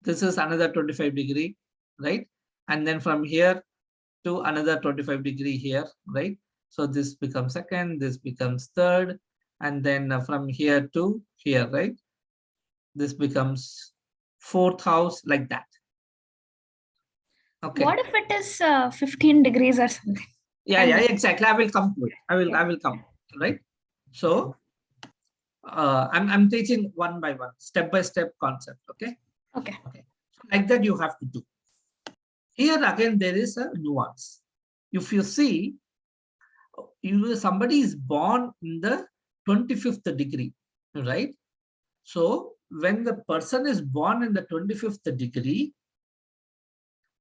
this is another 25 degree, right? And then from here to another 25 degree here, right? So this becomes second, this becomes third, and then from here to here, right? This becomes fourth house, like that. Okay. What if it is 15 degrees or something? Yeah, exactly. I will come to it. I will come, right? So I'm teaching one by one, step by step concept. Okay. Okay. So like that you have to do. Here again there is a nuance. If you see, somebody is born in the 25th degree, right? So when the person is born in the 25th degree,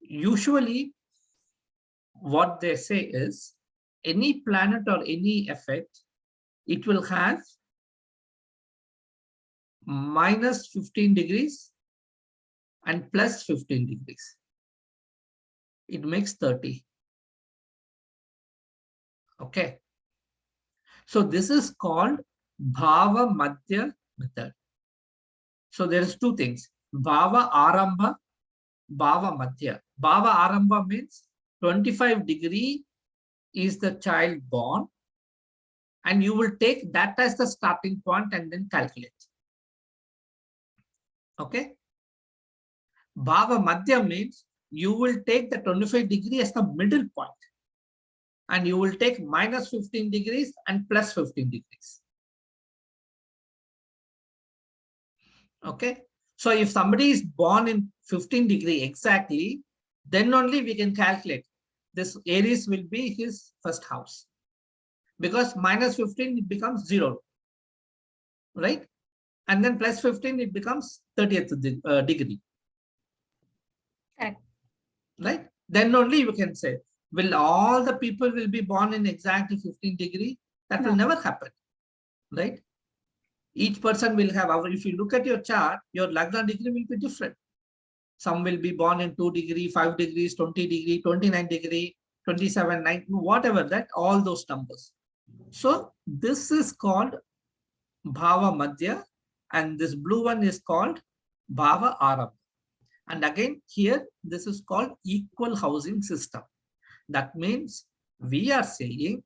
usually what they say is any planet or any effect, it will have minus 15 degrees and plus 15 degrees. It makes 30. Okay. So this is called Bhava Madhya method. So there is two things, Bhava Arambha, Bhava Madhya. Bhava Arambha means 25 degree is the child born, and you will take that as the starting point and then calculate. Okay. Bhava Madhya means you will take the 25 degree as the middle point, and you will take minus 15 degrees and plus 15 degrees. Okay. So if somebody is born in 15 degree exactly, then only we can calculate. This Aries will be his first house, because minus 15 it becomes 0, right? And then plus 15 it becomes 30th degree. Correct. Right? Then only you can say, will all the people will be born in exactly 15 degree? That will never happen, right? Each person will have, if you look at your chart, your Lagna degree will be different. Some will be born in 2 degree, 5 degrees, 20 degree, 29 degree, 27, 9, whatever that, all those numbers. So this is called Bhava Madhya, and this blue one is called Bhava Arambha. And again, here, this is called equal housing system. That means we are saying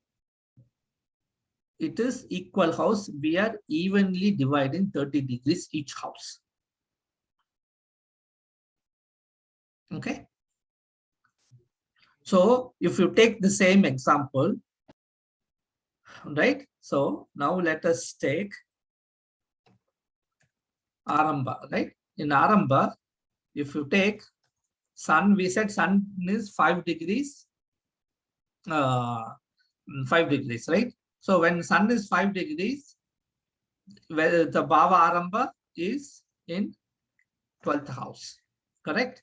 it is equal house. We are evenly dividing 30 degrees each house. Okay. So if you take the same example, right? So now let us take Aramba, right? In Aramba, if you take sun, we said sun is 5 degrees, 5 degrees, right? So when sun is 5 degrees, where the Bhava Aramba is in 12th house, correct?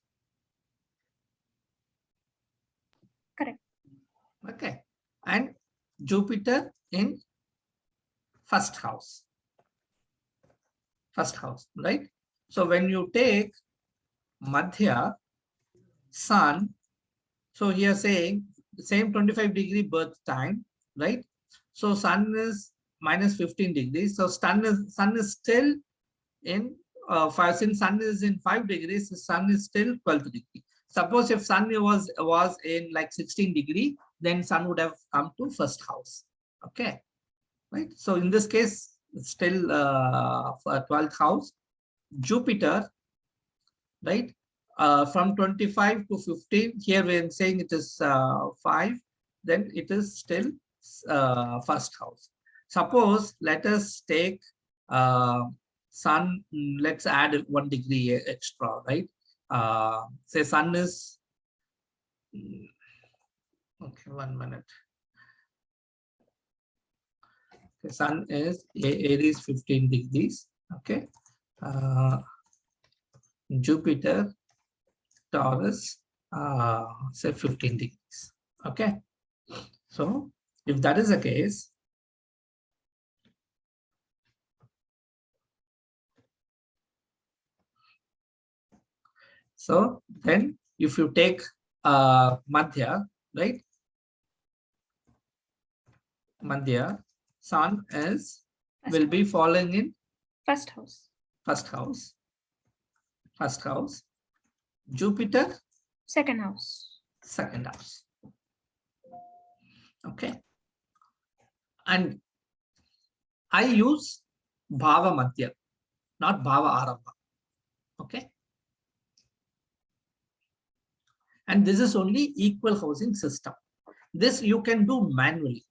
Correct. Okay. And Jupiter in first house, right? So when you take Madhya, sun, so here saying the same 25-degree birth time, right? So sun is minus 15 degrees. So sun is still in since sun is in 5 degrees, the sun is still 12th degree. Suppose if sun was in like 16 degree, then sun would have come to first house. Okay, right? So in this case, it's still for 12th house. Jupiter, right? From 25 to 15, here we're saying it is 5, then it is still first house. Suppose let us take sun, let's add 1 degree extra, right? Say sun is, okay, 1 minute. Okay, sun is Aries 15 degrees, okay? Jupiter, Taurus, say 15 degrees, okay? So if that is the case, so then if you take Madhya, right? Madhya, sun will be falling in First house. Jupiter, Second house. Okay. And I use Bhava Madhya, not Bhava Aramba. Okay. And this is only equal housing system. This you can do manually.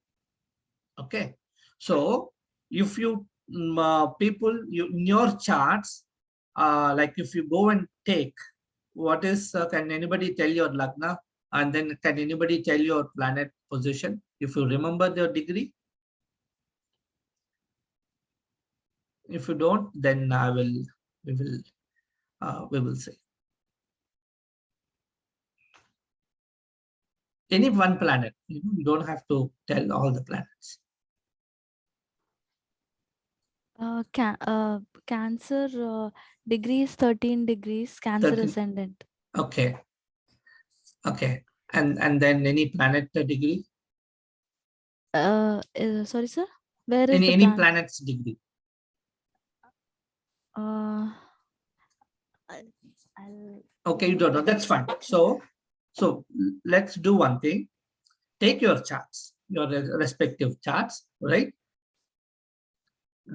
Okay. So if you people in your charts, like if you go and take what is, can anybody tell your Lagna, and then can anybody tell your planet position if you remember your degree? If you don't, then we will say any one planet. You don't have to tell all the planets. Cancer degrees 13 degrees, Cancer 13. ascendant. Okay. Okay. And then any planet degree? Sorry, sir. Where is Any the planet's degree? Okay, you don't know. That's fine. So let's do one thing. Take your charts, your respective charts, right?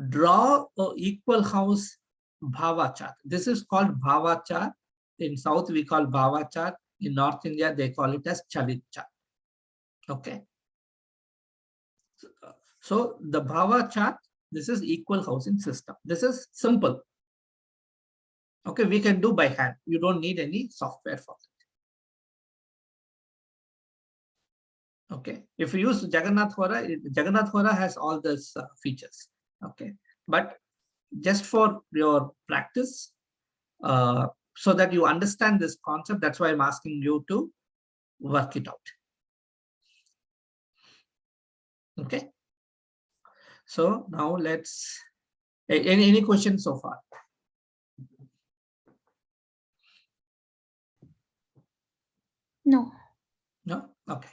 Draw a equal house Bhava chart. This is called Bhava chart. In South, we call Bhava chart. In North India, they call it as Chalit chart. Okay. So the Bhava chart, this is equal housing system. This is simple. Okay, we can do by hand. You don't need any software for it. Okay, if you use Jagannath Hora has all these features. Okay, but just for your practice, so that you understand this concept, that's why I'm asking you to work it out. Okay, so now let's, any questions so far? No. No? Okay.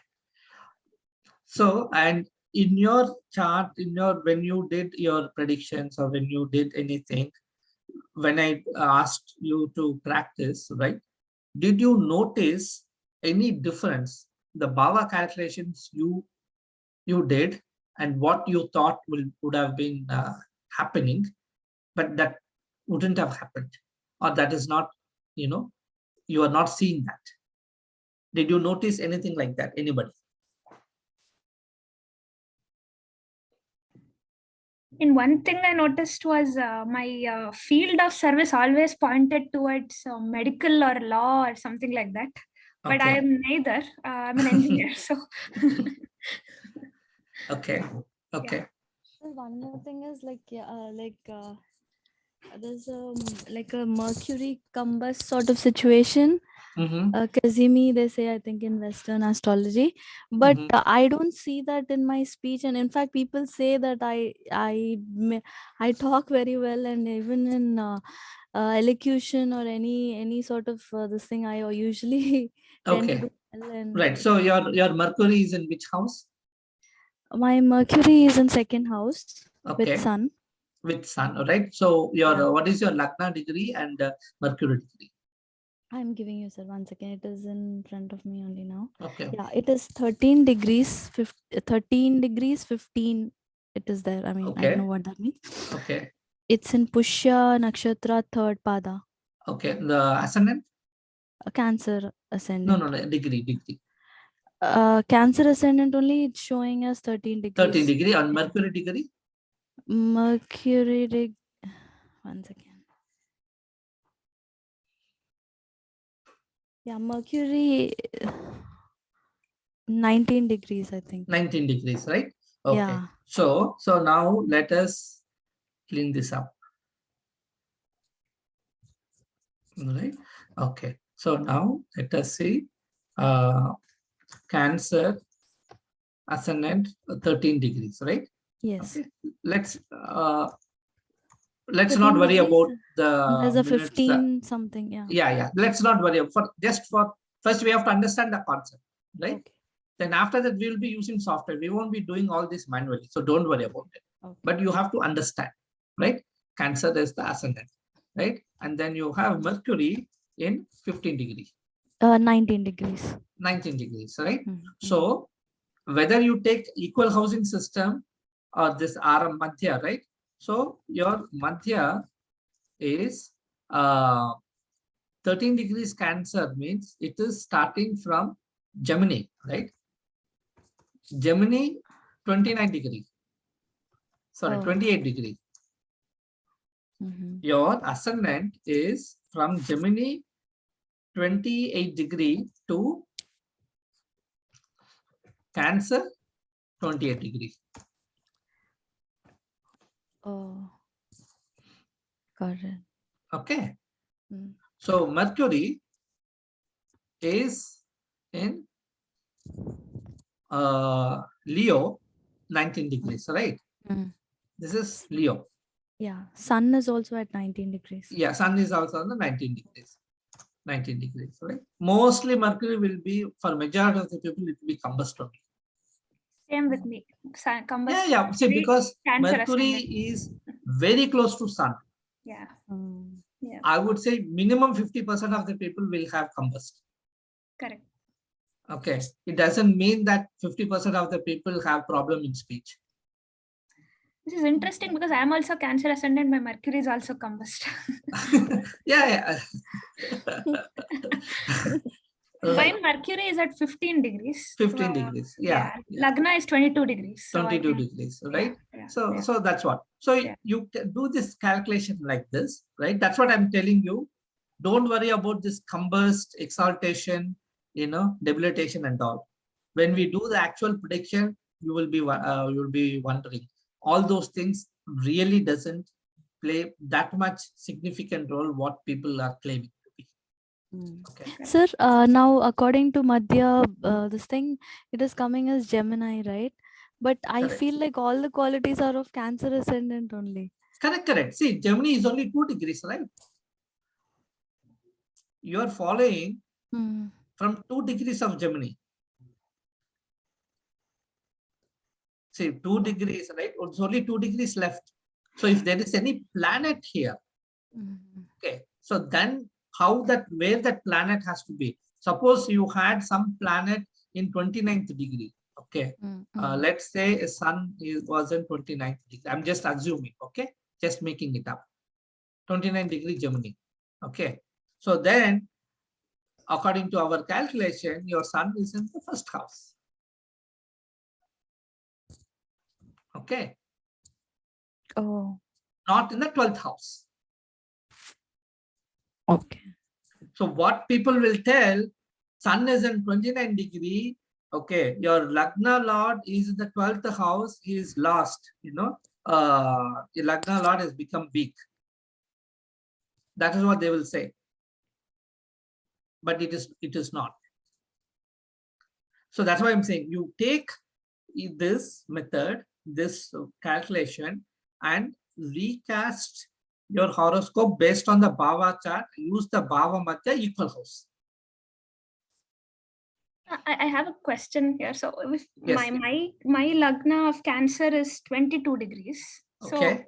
So, and in your chart, when you did your predictions or when you did anything, when I asked you to practice, right? did you notice any difference, the Bhava calculations you did and what you thought would have been happening, but that wouldn't have happened, or that is not, you are not seeing that? Did you notice anything like that? Anybody? In one thing I noticed was my field of service always pointed towards medical or law or something like that. But I am neither. I'm an engineer, so. Okay. Yeah. One more thing is there's like a Mercury combust sort of situation. Kazimi, they say, I think, in Western astrology, but I don't see that in my speech. And in fact, people say that I talk very well, and even in elocution or any sort of this thing, I usually tend to do well. And right. So your Mercury is in which house? My Mercury is in second house with Sun. With Sun, right? So your what is your Lagna degree and Mercury degree? I'm giving you, sir, 1 second. It is in front of me only now. Okay. Yeah, it is 13 degrees, 13 degrees, 15. It is there. I mean, I don't know what that means. Okay. It's in Pushya Nakshatra, third pada. Okay. The ascendant? Cancer ascendant. No, degree. Cancer ascendant only, it's showing as 13 degrees. 13 degree on Mercury degree? Mercury degree. 1 second. Yeah, Mercury 19 degrees, I think. 19 degrees, right? Okay. Yeah. So now let us clean this up. Right? Okay. So now let us see Cancer ascendant 13 degrees, right? Yes. Okay. Let's not worry about the there's a minutes, 15 something. Yeah. Let's not worry. First we have to understand the concept, right? Okay. Then after that, we will be using software. We won't be doing all this manually. So don't worry about it. Okay. But you have to understand, right? Cancer is the ascendant, right? And then you have Mercury in 15 degrees. 19 degrees. 19 degrees, right? So whether you take equal housing system or this Aram Madhya, right? So your Madhya is 13 degrees Cancer means it is starting from Gemini, right? Gemini 29 degrees. Sorry, 28 degrees. Your ascendant is from Gemini 28 degree to Cancer 28 degrees. Oh, got it. Okay. So Mercury is in Leo 19 degrees, right? This is Leo. Yeah, Sun is also at 19 degrees. Yeah, Sun is also on the 19 degrees. 19 degrees, right? Mostly Mercury will be, for majority of the people, it will be combust only. Same with me. Combust. Yeah. See, because Mercury is very close to Sun. Yeah. I would say minimum 50% of the people will have combust. Correct. Okay. It doesn't mean that 50% of the people have problem in speech. This is interesting because I am also Cancer ascendant. My Mercury is also combust. Yeah. Mine Mercury is at 15 degrees. 15 degrees. Yeah. Lagna is 22 degrees. 22 degrees, right? So that's what. So you can do this calculation like this, right? That's what I'm telling you. Don't worry about this combust, exaltation, debilitation and all. When we do the actual prediction, you will be wondering. All those things really doesn't play that much significant role what people are claiming to be. Okay. Sir, now according to Madhya, this thing, it is coming as Gemini, right? But I feel like all the qualities are of Cancer ascendant only. Correct. See, Gemini is only 2 degrees, right? You are following from 2 degrees of Gemini. See, 2 degrees, right? It's only 2 degrees left. So if there is any planet here, okay, so then where that planet has to be. Suppose you had some planet in 29th degree. Okay. Let's say a sun was in 29th degree. I'm just assuming. Okay. Just making it up. 29 degree Gemini. Okay. So then, according to our calculation, your sun is in the first house. Okay. Oh. Not in the 12th house. Okay. So what people will tell, sun is in 29 degree. Okay. Your Lagna Lord is in the 12th house. He is lost. You know, the Lagna Lord has become weak. That is what they will say. But it is not. So that's why I'm saying you take this method, this calculation, and recast your horoscope based on the Bhava chart. Use the Bhava Method equal house. I have a question here. So if Yes. my Lagna of Cancer is 22 degrees. Okay.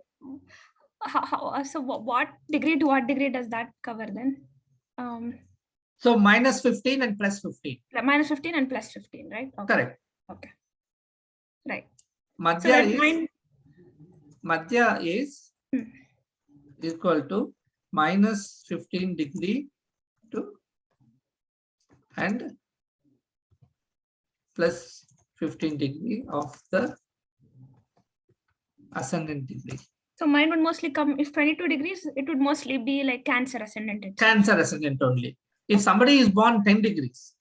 So what degree to what degree does that cover then? So minus 15 and plus 15. Minus 15 and plus 15, right? Okay. Correct. Okay. Right. Madhya is equal to minus 15 degree to and plus 15 degree of the ascendant degree. So mine would mostly come, if 22 degrees, it would mostly be like Cancer ascendant itself. Cancer ascendant only. If somebody is born 10 degrees,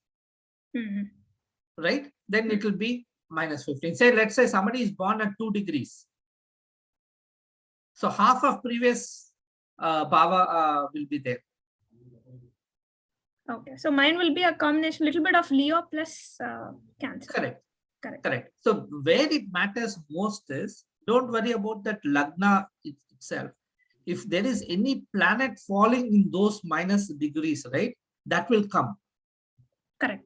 right, then it will be minus 15. Say, let's say somebody is born at 2 degrees. So half of previous Bhava will be there. Okay, so mine will be a combination, little bit of Leo plus Cancer. Correct. Correct. Correct. So where it matters most is, don't worry about that Lagna itself. If there is any planet falling in those minus degrees, right, that will come. Correct.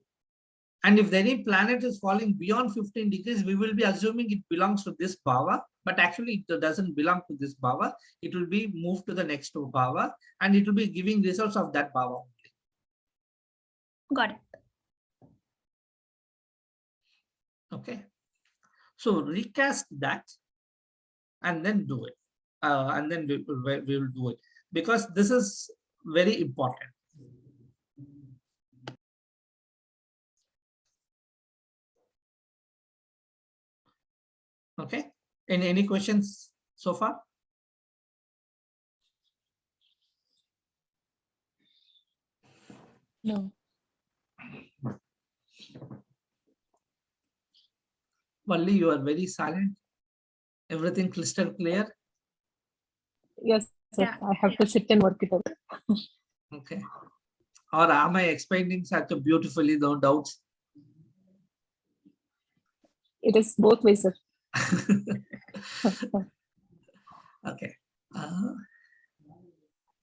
And if any planet is falling beyond 15 degrees, we will be assuming it belongs to this Bhava, but actually it doesn't belong to this Bhava. It will be moved to the next Bhava, and it will be giving results of that Bhava only. Got it. Okay. So recast that and then do it. And then we will do it, because this is very important. Okay. Any questions so far? No. Valli, you are very silent. Everything crystal clear? Yes, sir. Yeah. I have to sit and work it out. Okay. Or am I explaining such a beautifully, no doubts? It is both ways, sir. Okay.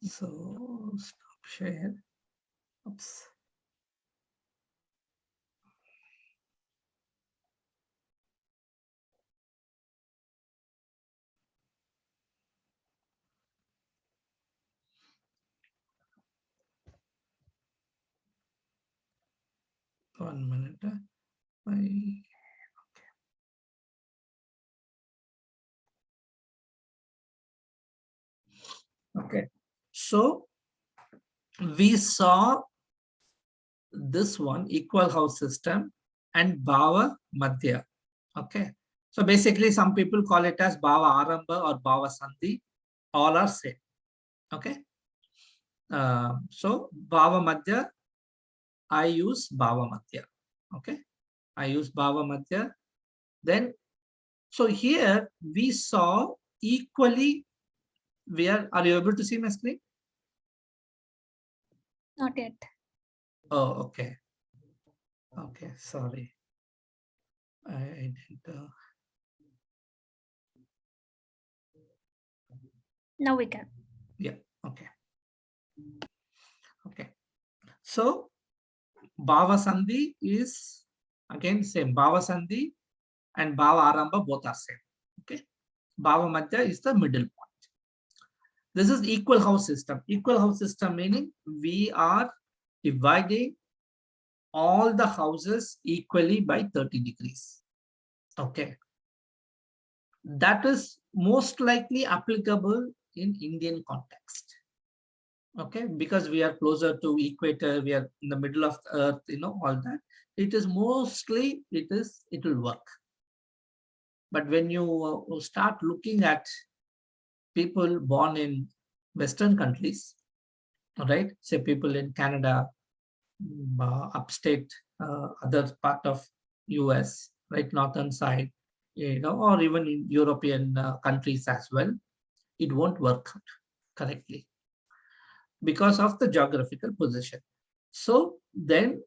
So stop share. Oops. One minute. Okay. So we saw this one, equal house system and Bhava Madhya. Okay. So basically some people call it as Bhava Arambha or Bhava Sandhi. All are same. Okay. So Bhava Madhya, I use Bhava Madhya. Okay. I use Bhava Madhya. Then, so here we saw equally, are you able to see my screen? Not yet. Oh, okay. Okay, sorry. I didn't. Now we can. Yeah, okay. Okay. So Bhava Sandhi is again same. Bhava Sandhi and Bhava Arambha both are same. Okay. Bhava Madhya is the middle point. This is equal house system. Equal house system meaning we are dividing all the houses equally by 30 degrees. Okay. That is most likely applicable in Indian context. Okay, because we are closer to equator, we are in the middle of the earth, all that. It is mostly, it will work. But when you start looking at people born in Western countries, right? Say people in Canada, upstate, other part of US, right? Northern side, or even in European countries as well, it won't work out correctly because of the geographical position. So then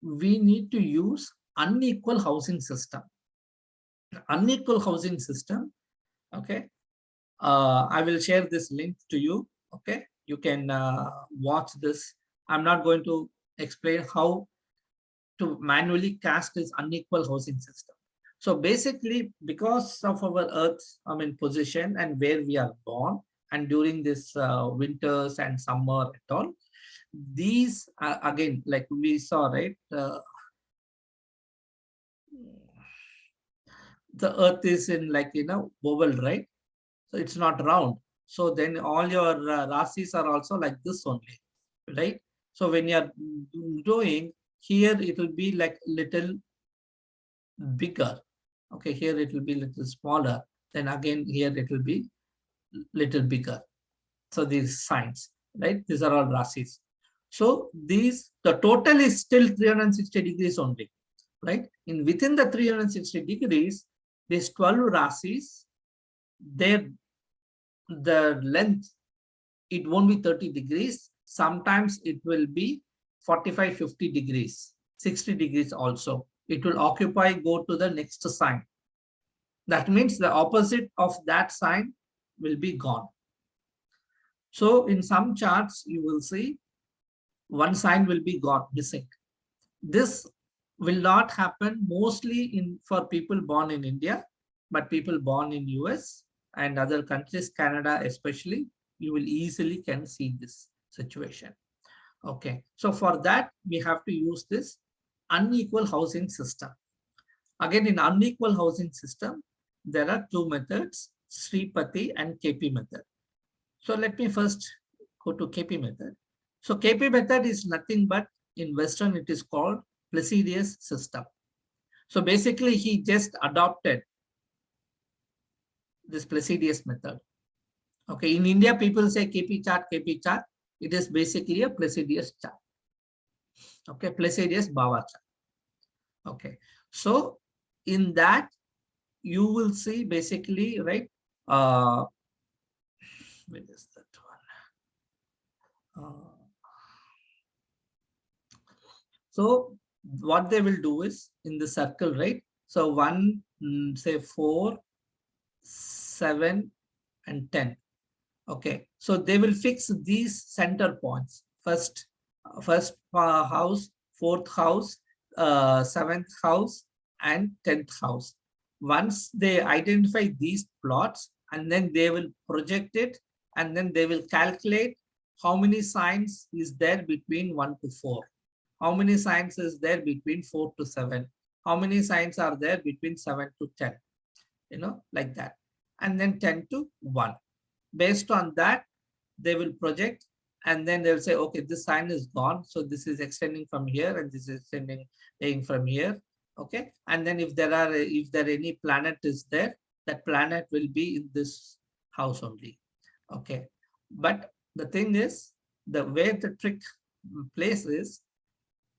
we need to use unequal housing system. Unequal housing system, okay. I will share this link to you, okay. You can watch this. I'm not going to explain how to manually cast this unequal housing system. So basically, because of our Earth's position and where we are born, and during this winters and summer at all, these again, like we saw, right? The Earth is in oval, right? So it's not round. So then all your rasis are also like this only, right? So when you are doing here, it will be like little bigger. Okay, here it will be little smaller. Then again here it will be little bigger. So these signs, right? These are all rasis. So the total is still 360 degrees only, right? Within the 360 degrees, these 12 rasis, the length, it won't be 30 degrees. Sometimes it will be 45, 50 degrees, 60 degrees also. It will occupy, go to the next sign. That means the opposite of that sign will be gone. So in some charts, you will see one sign will be gone, missing. This will not happen mostly for people born in India, but people born in US and other countries, Canada especially, you will easily can see this situation. Okay, so for that, we have to use this unequal housing system. Again, in unequal housing system, there are two methods, Sripati and KP method. So let me first go to KP method. So KP method is nothing but in Western, it is called Placidius system. So basically, he just adopted this Placidius method. Okay, in India, people say KP chart, KP chart. It is basically a Placidius chart. Okay, Placidius Bhava chart. Okay, so in that, you will see basically, right? Where is that one? So what they will do is in the circle, right? So 1, say 4, 7, and 10. Okay, so they will fix these center points. First house, 4th house, 7th house, and 10th house. Once they identify these plots, and then they will project it, and then they will calculate how many signs is there between 1 to 4. How many signs is there between 4 to 7? How many signs are there between 7 to 10? Like that. And then 10 to 1. Based on that, they will project, and then they'll say, okay, this sign is gone. So this is extending from here, and this is extending from here. Okay. And then if there any planet is there, that planet will be in this house only. Okay. But the thing is, the way the trick plays is,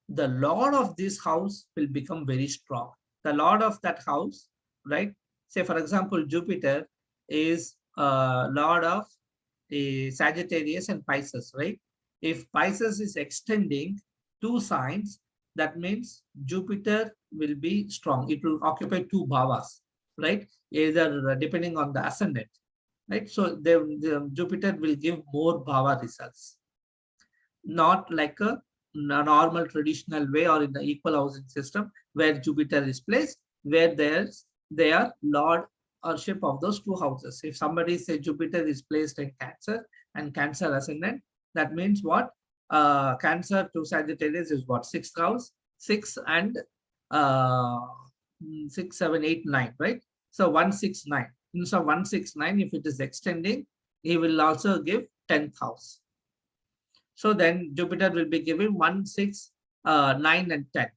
the lord of this house will become very strong. The lord of that house, right? Say, for example, Jupiter is lord of Sagittarius and Pisces, right? If Pisces is extending 2 signs, that means Jupiter will be strong. It will occupy 2 bhavas, right? Either depending on the ascendant, right? So the Jupiter will give more bhava results, not like a normal traditional way or in the equal housing system where Jupiter is placed, where they are lord of those two houses. If somebody say Jupiter is placed in Cancer and Cancer ascendant, that means what? Cancer to Sagittarius is what? Sixth house, 6 and 6, 7, 8, 9, right? So 1, 6, 9. Instead of 1, 6, 9, if it is extending, he will also give 10th house. So then Jupiter will be giving 1, 6, 9, and 10.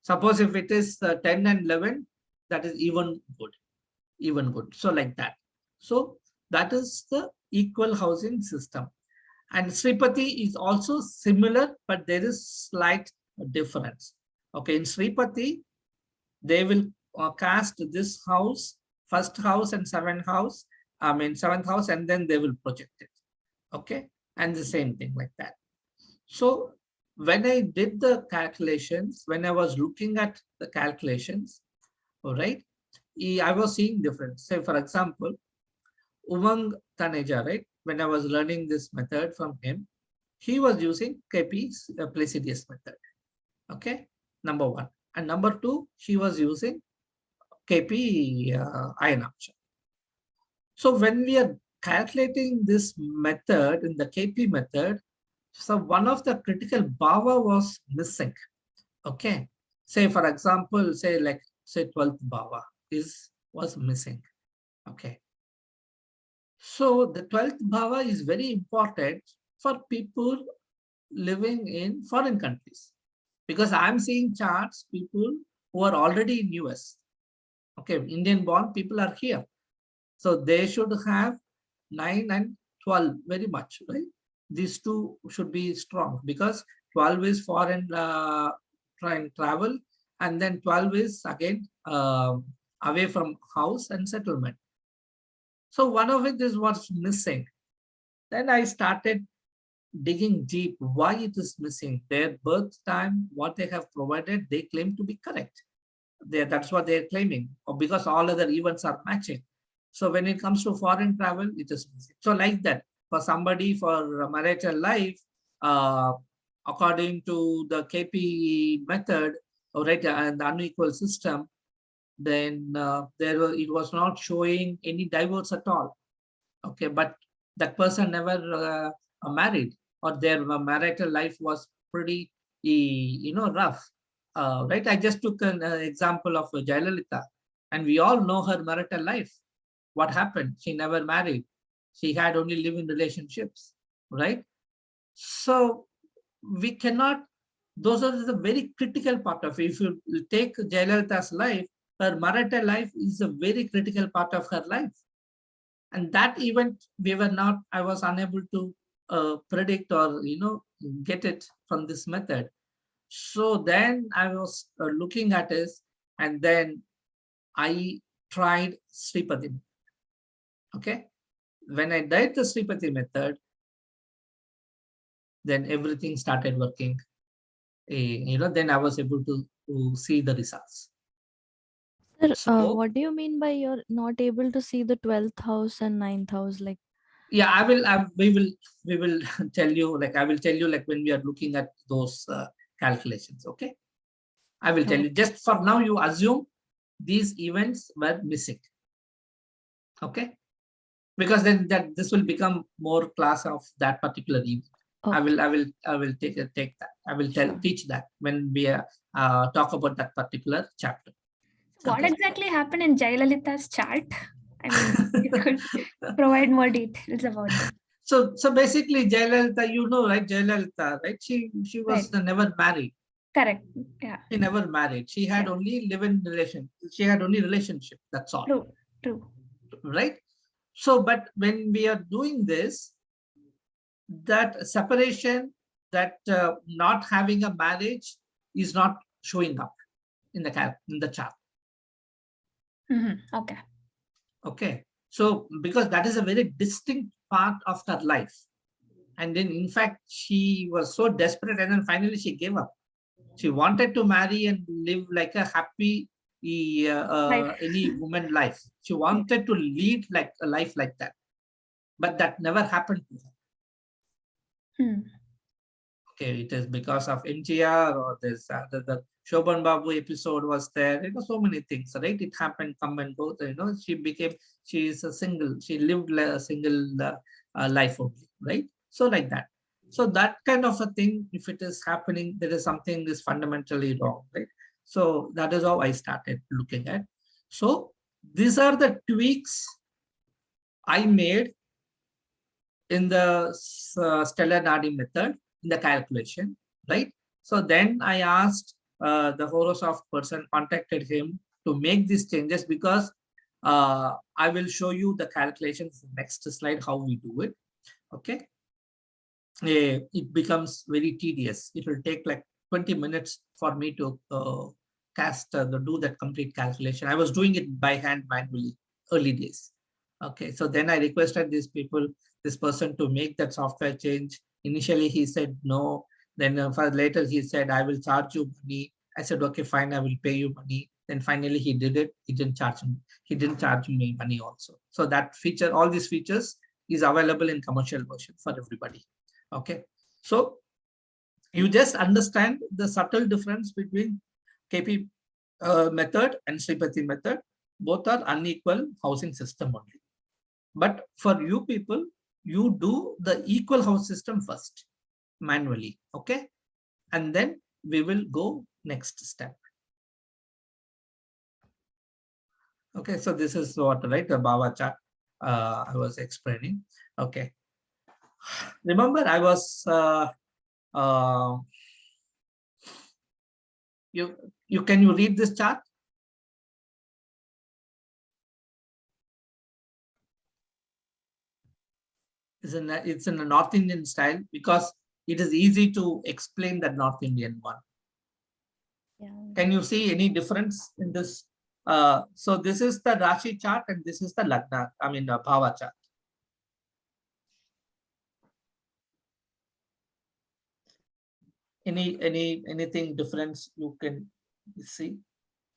Suppose if it is 10 and 11, that is even good. So like that. So that is the equal housing system. And Sripati is also similar, but there is slight difference. Okay, in Sripati, they will cast this house, first house and seventh house, and then they will project it. Okay, and the same thing like that. So when I did the calculations, when I was looking at the calculations, all right, I was seeing difference. Say, for example, Umang Taneja, right? When I was learning this method from him, he was using KP Placidius method. Okay, number 1. And number 2, she was using KP Ayanamsha. So when we are calculating this method in the KP method, so one of the critical bhava was missing. Okay, say for example, say 12th bhava was missing. Okay, so the 12th bhava is very important for people living in foreign countries, because I'm seeing charts, people who are already in US. Okay, Indian born people are here. So they should have 9 and 12 very much, right? These two should be strong, because 12 is foreign travel, and then 12 is again away from house and settlement. So one of it is what's missing. Then I started digging deep why it is missing. Their birth time, what they have provided, they claim to be correct. That's what they're claiming, or because all other events are matching. So when it comes to foreign travel, it is missing. So like that, for somebody for marital life, according to the KP method, right, and the unequal system, then it was not showing any divorce at all. Okay, but that person never married, or their marital life was pretty, rough. Right, I just took an example of Jayalalitha, and we all know her marital life. What happened? She never married. She had only live-in relationships, right? So we cannot, those are the very critical part of it. If you take Jayalalitha's life, her marital life is a very critical part of her life. And that event, I was unable to predict or, get it from this method. So then I was looking at it, and then I tried Sripati. Okay, when I did the Sripati method, then everything started working. Then I was able to see the results. Sir, So, what do you mean by you're not able to see the 12th house and 9th house? Like, yeah, we will tell you. I will tell you when we are looking at those calculations. Okay, I will tell you. Just for now, you assume these events were missing. Okay, because then this will become more class of that particular event. Okay. I will take that. I will teach that when we talk about that particular chapter. What exactly happened in Jayalalitha's chart? I mean, you could provide more details about that. So basically, Jayalalitha, right? Jayalalitha, right? She was never married. Correct. Yeah. She never married. She had only live-in relation. She had only relationship. That's all. True. Right. So, but when we are doing this, that separation, that not having a marriage is not showing up in the chart. Mm-hmm. Okay. Okay. So, because that is a very distinct part of her life. And then, in fact, she was so desperate, and then finally she gave up. She wanted to marry and live like a happy, any woman life. She wanted to lead like a life like that. But that never happened to her. Okay, it is because of MGR or this the Shobhan Babu episode was there. So many things, right? It happened, come and go. She is a single. She lived a single life only, right? So like that. So that kind of a thing, if it is happening, there is something is fundamentally wrong, right? So that is how I started looking at. So these are the tweaks I made in the stellar Nadi method in the calculation, right? So then I asked the horoscope person, contacted him to make these changes because I will show you the calculations next slide, how we do it. Okay. It becomes very tedious. It will take like 20 minutes for me to do that complete calculation. I was doing it by hand manually early days. Okay, so then I requested this person to make that software change. Initially, he said no. Then later he said, I will charge you money. I said, okay, fine, I will pay you money. Then finally he did it. He didn't charge me. He didn't charge me money also. So that feature, all these features is available in commercial version for everybody. Okay, so you just understand the subtle difference between KP method and Sripati method. Both are unequal housing system only. But for you people, you do the equal house system first manually. Okay, and then we will go next step. Okay, so this is what, right, the Bhava chart I was explaining. Okay, remember I was can you read this chart? It's in a North Indian style because it is easy to explain that North Indian one. Yeah. Can you see any difference in this? So this is the Rashi chart and this is the Lagna, the Bhava chart. Anything difference you can see?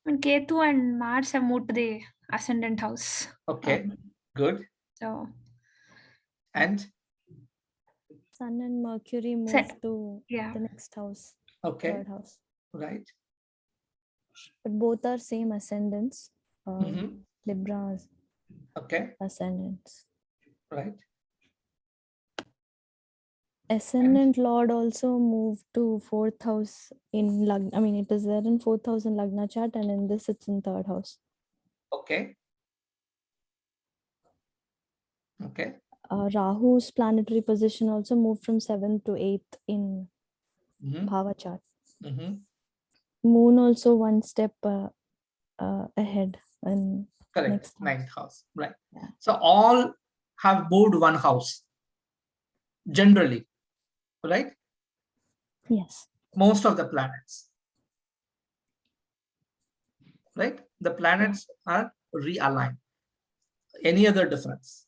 Ketu and Mars have moved to the ascendant house. Okay, good. So, and Sun and Mercury moved to the next house. Okay. Third house. Right. But both are same ascendants. Libra's ascendants. Right. Ascendant Lord also moved to fourth house in Lagna. It is there in fourth house in Lagna chart, and in this it's in third house. Okay. Okay. Rahu's planetary position also moved from 7th to 8th in Bhava chart. Moon also one step ahead in correct, ninth house. Right. Yeah. So all have moved one house generally, right? Yes. Most of the planets, right? The planets are realigned. Any other difference?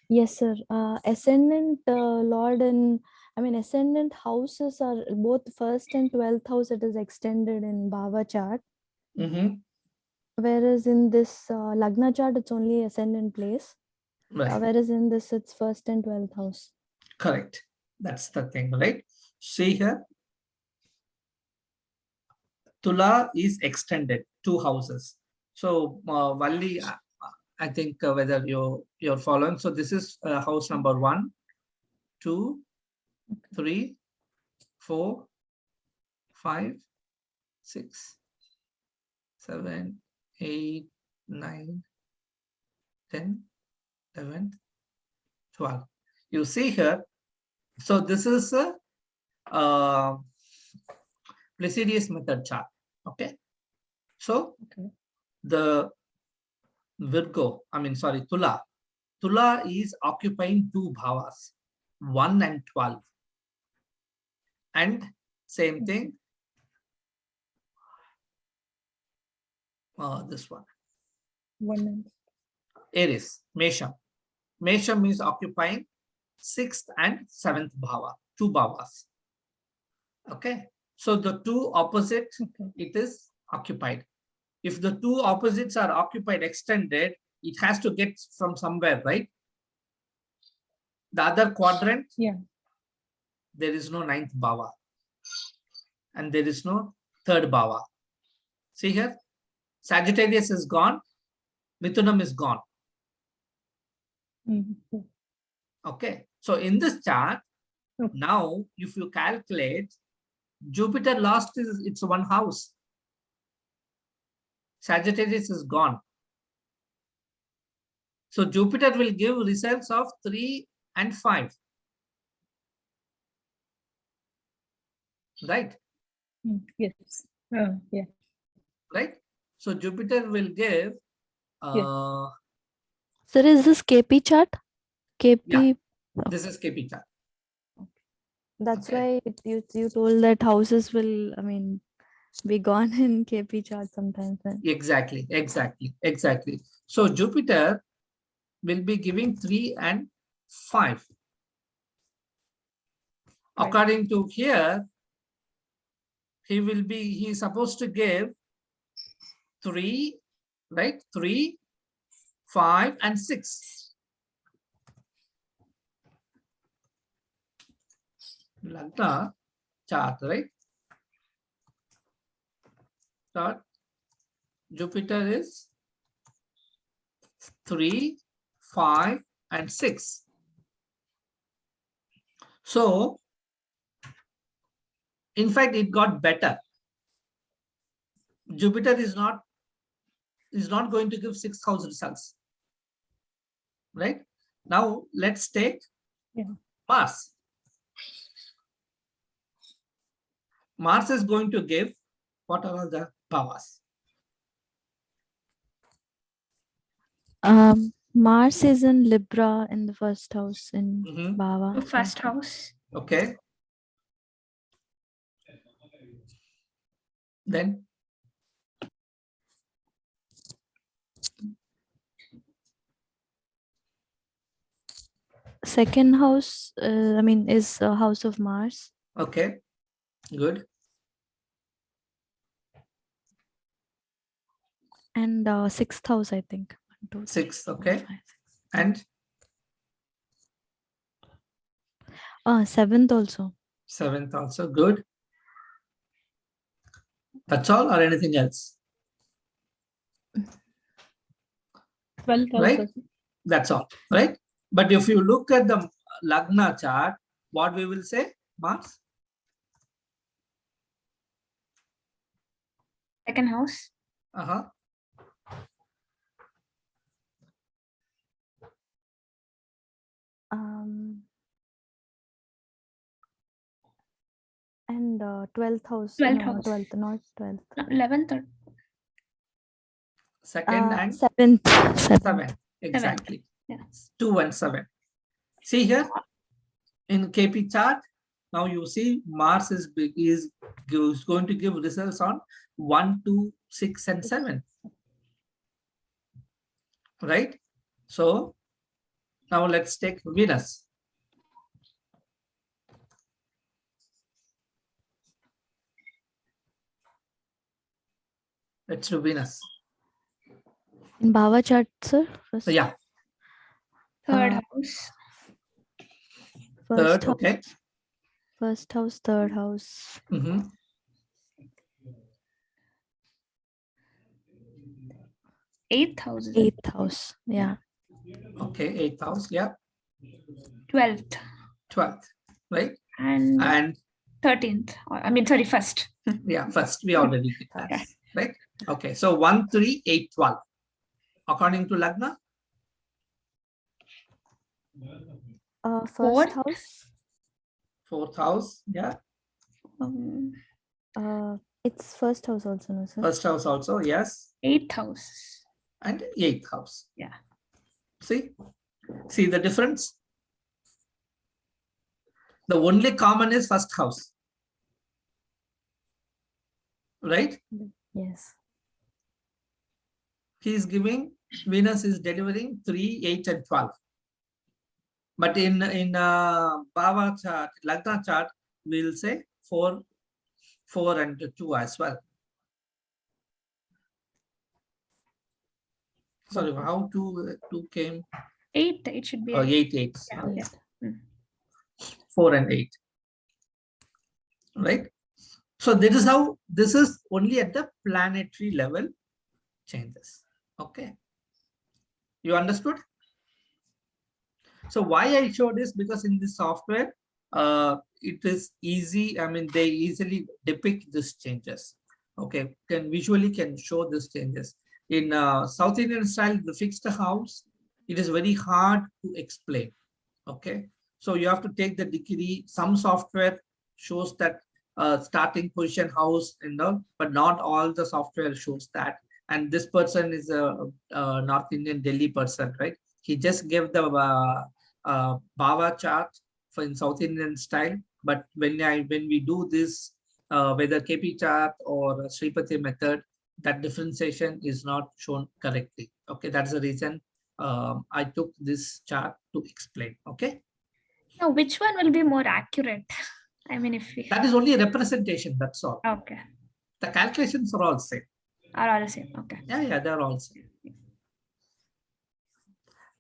Yes, sir. Ascendant Lord and ascendant houses are both first and 12th house. It is extended in Bhava chart. Whereas in this Lagna chart, it's only ascendant place. Right. Whereas in this, it's first and 12th house. Correct. That's the thing, right? See here. Tula is extended 2 houses. So Valli, I think whether you're following. So this is house number 1, 2, 3, 4, 5, 6, 7, 8, 9, 10, 11, 12. You see here. So this is a Placidius method chart. Okay. So the Virgo, Tula. Tula is occupying 2 bhavas, 1 and 12. And same thing, this one. Aries, Mesham. Mesham is occupying 6th and 7th bhava, 2 bhavas. Okay. So the 2 opposites, it is occupied. If the 2 opposites are occupied, extended, it has to get from somewhere, right? The other quadrant, Yeah. there is no ninth bhava. And there is no third bhava. See here, Sagittarius is gone, Mithunam is gone. Mm-hmm. Okay, so in this chart, now if you calculate, Jupiter lost its one house. Sagittarius is gone. So Jupiter will give results of 3 and 5. Right? Yes. Yeah. Right? So Jupiter will give Sir, is this KP chart? KP. Yeah. This is KP chart. That's Okay. why you told that houses will, I mean, be gone in KP chart sometimes. Then. Exactly. So Jupiter will be giving 3 and 5. Right. According to here, he's supposed to give 3, right? 3, 5, and 6. Lagna chart, right? Chart. Jupiter is 3, 5, and 6. So, in fact, it got better. Jupiter is not going to give 6th house results. Right? Now, let's take Mars. Mars is going to give, what are all the bhavas? Mars is in Libra in the first house in Bhava. First house. Okay. Then second house, I mean, is house of Mars. okay, good. And sixth house, I think. 1, 2, 3, 6th, 4, okay. 5, 6. And 7th also. 7th also, good. That's all or anything else? 12th Right? also. That's all, right? But if you look at the Lagna chart, what we will say? Mars? Second house. And 12th house. 12th No, house. 12th, not 12th. No, 11th or Second and 7th. 7th. Exactly. Yeah. 2 and 7. See here in KP chart. Now you see Mars is going to give results on 1, 2, 6, and 7. Right? So now let's take Venus. Let's do Venus. In Bhava chart, sir? First. So yeah, third house. First third, house, okay. First house, third house. Eighth house. 8th house. Yeah. Okay, 8th house, yeah. 12th. 12th, right? And 13th. I mean, sorry, first. Yeah, first we already did that, right? Okay, so 1, 3, 8, 12. According to Lagna? First Fourth. house. 4th house, yeah. It's first house also, no, sir? First house also, yes. 8th house. And 8th house. Yeah. See the difference? The only common is first house. Right? Yes. He is giving, Venus is delivering 3, 8, and 12. But in Bhava chart, Lagna chart, we'll say 4, 4, and 2 as well. Sorry, how two came? 8, it should be 8, 8. Yeah. 4 and 8. Right? So this is how, this is only at the planetary level changes. Okay. You understood? So why I showed this, because in this software, it is easy. I mean, they easily depict these changes. Okay, visually can show these changes. In South Indian style, the fixed house, it is very hard to explain. Okay, so you have to take the degree. Some software shows that starting position house, but not all the software shows that. And this person is a North Indian Delhi person, right? He just gave the Bhava chart for in South Indian style. But when we do this, whether KP chart or Sripati method, that differentiation is not shown correctly. Okay, that's the reason I took this chart to explain. Okay. Now, which one will be more accurate? I mean, if we... That is only a representation. That's all. Okay. The calculations are all same. Are all the same. Okay. Yeah, they're all same.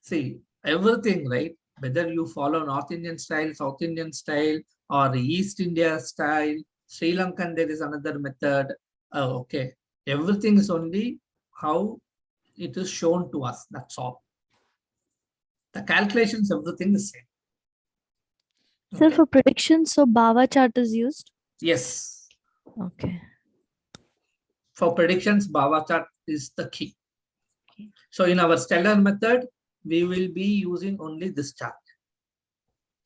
See, everything, right? Whether you follow North Indian style, South Indian style, or East India style, Sri Lankan, there is another method. Okay. Everything is only how it is shown to us. That's all. The calculations, everything is same. Sir, for predictions, so Bhava chart is used? Yes. Okay. For predictions, Bhava chart is the key. So in our stellar method, we will be using only this chart.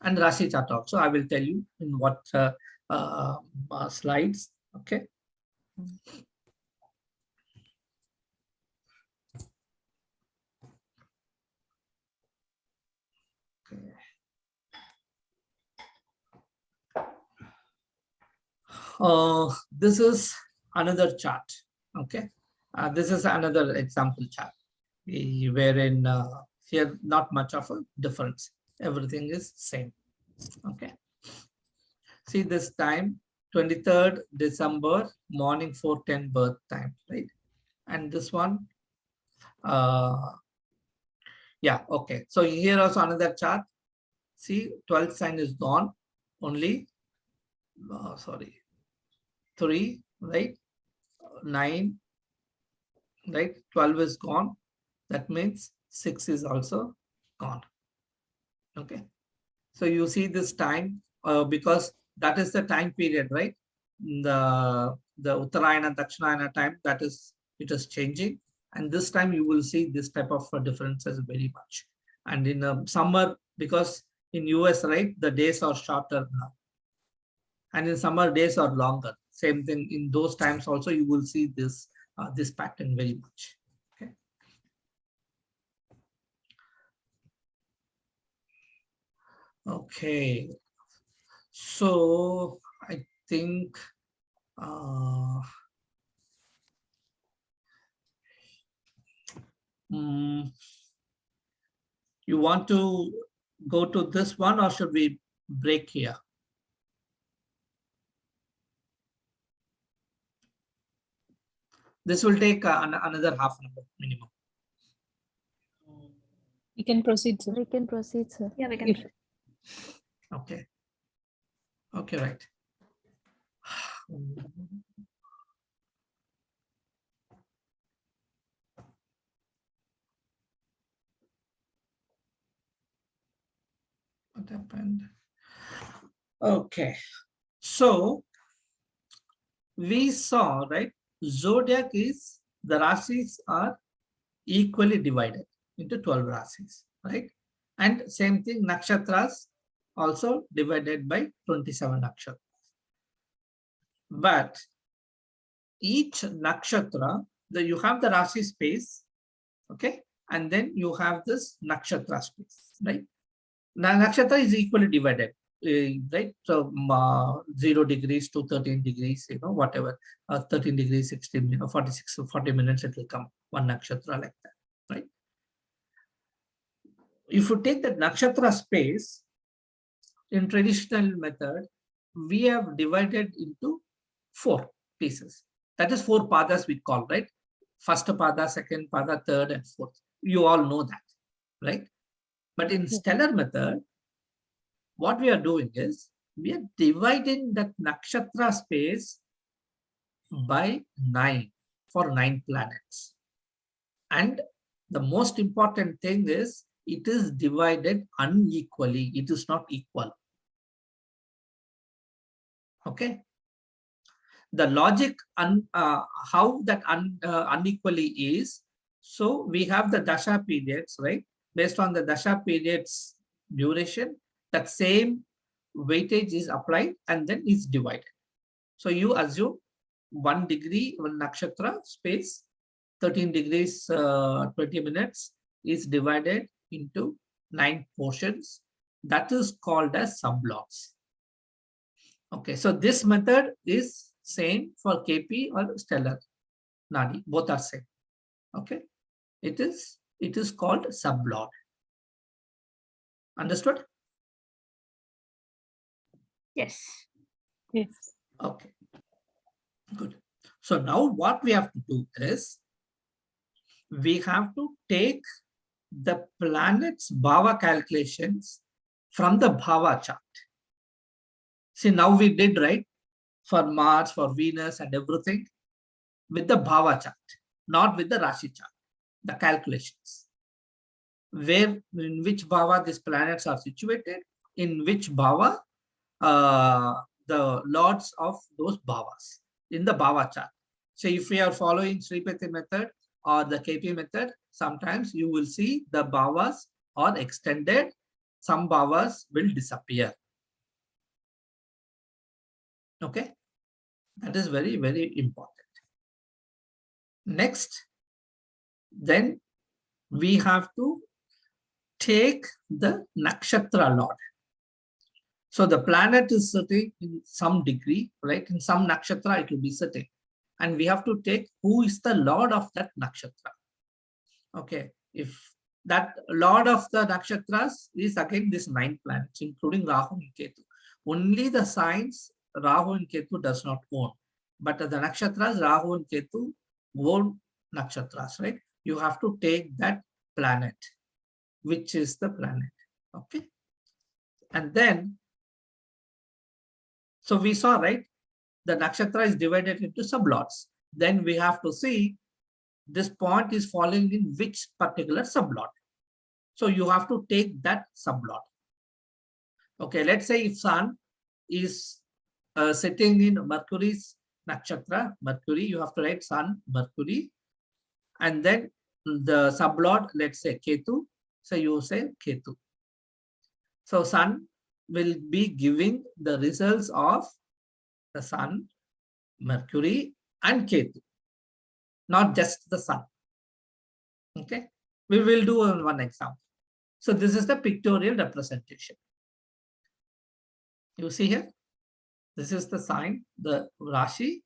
And Rashi chart also. I will tell you in what slides. Okay. This is another chart. Okay, this is another example chart wherein here not much of a difference. Everything is same. Okay. See this time, 23rd December morning 4:10 birth time, right? And this one, yeah, okay. So here also another chart. See, 12th sign is gone. Only, sorry, 3, right? 9, right? 12 is gone. That means 6 is also gone. Okay. So you see this time because that is the time period, right? The Uttarayana, Dakshinayana time, that is, it is changing. And this time you will see this type of differences very much. And in summer, because in US, right, the days are shorter now. And in summer, days are longer. Same thing in those times also, you will see this this pattern very much. Okay. Okay. So I think you want to go to this one, or should we break here? This will take another half an hour minimum. You can proceed, sir. We can proceed, sir. Yeah, we can. Okay. Okay, right. What happened? Okay. So we saw, right? Zodiac is, the Rasis are equally divided into 12 Rasis, right? And same thing, Nakshatras also divided by 27 Nakshatras. But each Nakshatra, you have the Rasi space, okay? And then you have this Nakshatra space, right? Now, Nakshatra is equally divided. Right, so 0 degrees to 13 degrees, whatever, 13 degrees, 16, 46, 40 minutes, it will come one nakshatra like that, right? If you take the nakshatra space, in traditional method, we have divided into 4 pieces. That is 4 padas we call, right? First pada, second pada, third, and fourth. You all know that, right? But in stellar method, what we are doing is we are dividing that nakshatra space by 9 for 9 planets. And the most important thing is it is divided unequally. It is not equal. Okay. The logic how that unequally is, so we have the dasha periods, right? Based on the dasha periods duration, that same weightage is applied and then it's divided. So you assume 1 degree, 1 nakshatra space, 13 degrees, 20 minutes is divided into 9 portions. That is called as sublots. Okay, so this method is same for KP or stellar Nadi, both are same. Okay, it is called sublot. Understood? Yes. Yes. Okay, good. So now what we have to do is we have to take the planet's Bhava calculations from the Bhava chart. See, now we did, right? For Mars, for Venus and everything with the Bhava chart, not with the Rashi chart, the calculations. Where, in which Bhava these planets are situated, in which Bhava the lords of those Bhavas in the Bhava chart. So if we are following Sripati method or the KP method, sometimes you will see the Bhavas are extended, some Bhavas will disappear. Okay, that is very, very important. Next, then we have to take the nakshatra lord. So the planet is sitting in some degree, right? In some nakshatra, it will be sitting. And we have to take who is the lord of that nakshatra. Okay, if that lord of the nakshatras is again this 9 planets, including Rahu and Ketu. Only the signs Rahu and Ketu does not own. But the nakshatras, Rahu and Ketu own nakshatras, right? You have to take that planet, which is the planet. Okay. And then, so we saw, right? The nakshatra is divided into sublots. Then we have to see this point is falling in which particular sublot. So you have to take that sublot. Okay, let's say if Sun is sitting in Mercury's nakshatra, Mercury, you have to write Sun, Mercury, and then the sublot, let's say Ketu. So you say Ketu. So Sun will be giving the results of the Sun, Mercury, and Ketu, not just the Sun. Okay, we will do one example. So this is the pictorial representation. You see here, this is the sign, the Rashi.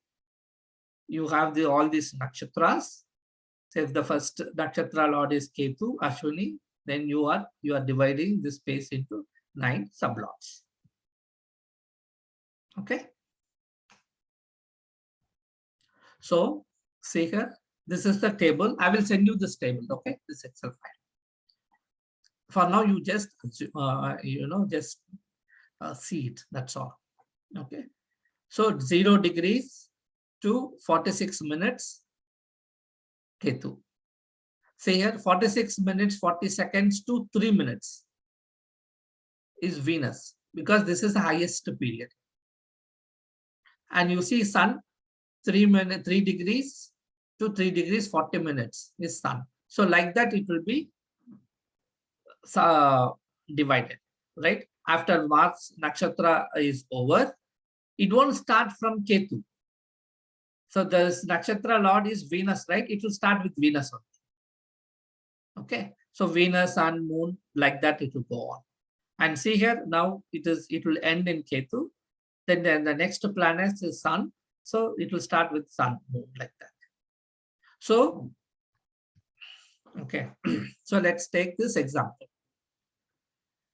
You have all these nakshatras. So if the first nakshatra lord is Ketu, Ashwini, then you are dividing this space into 9 sublots. Okay. So see here, this is the table. I will send you this table. Okay, this Excel file. For now, you just see it. That's all. Okay. So 0 degrees to 46 minutes. Ketu. See here, 46 minutes, 40 seconds to 3 minutes is Venus, because this is the highest period. And you see Sun, 3 degrees to 3 degrees 40 minutes is Sun. So like that it will be divided, right? After Mars nakshatra is over, it won't start from Ketu. So the nakshatra lord is Venus, right? It will start with Venus only. Okay, so Venus, Sun, Moon, like that it will go on. And see here, now it will end in Ketu. Then the next planet is Sun. So it will start with Sun, Moon, like that. So, okay, so let's take this example.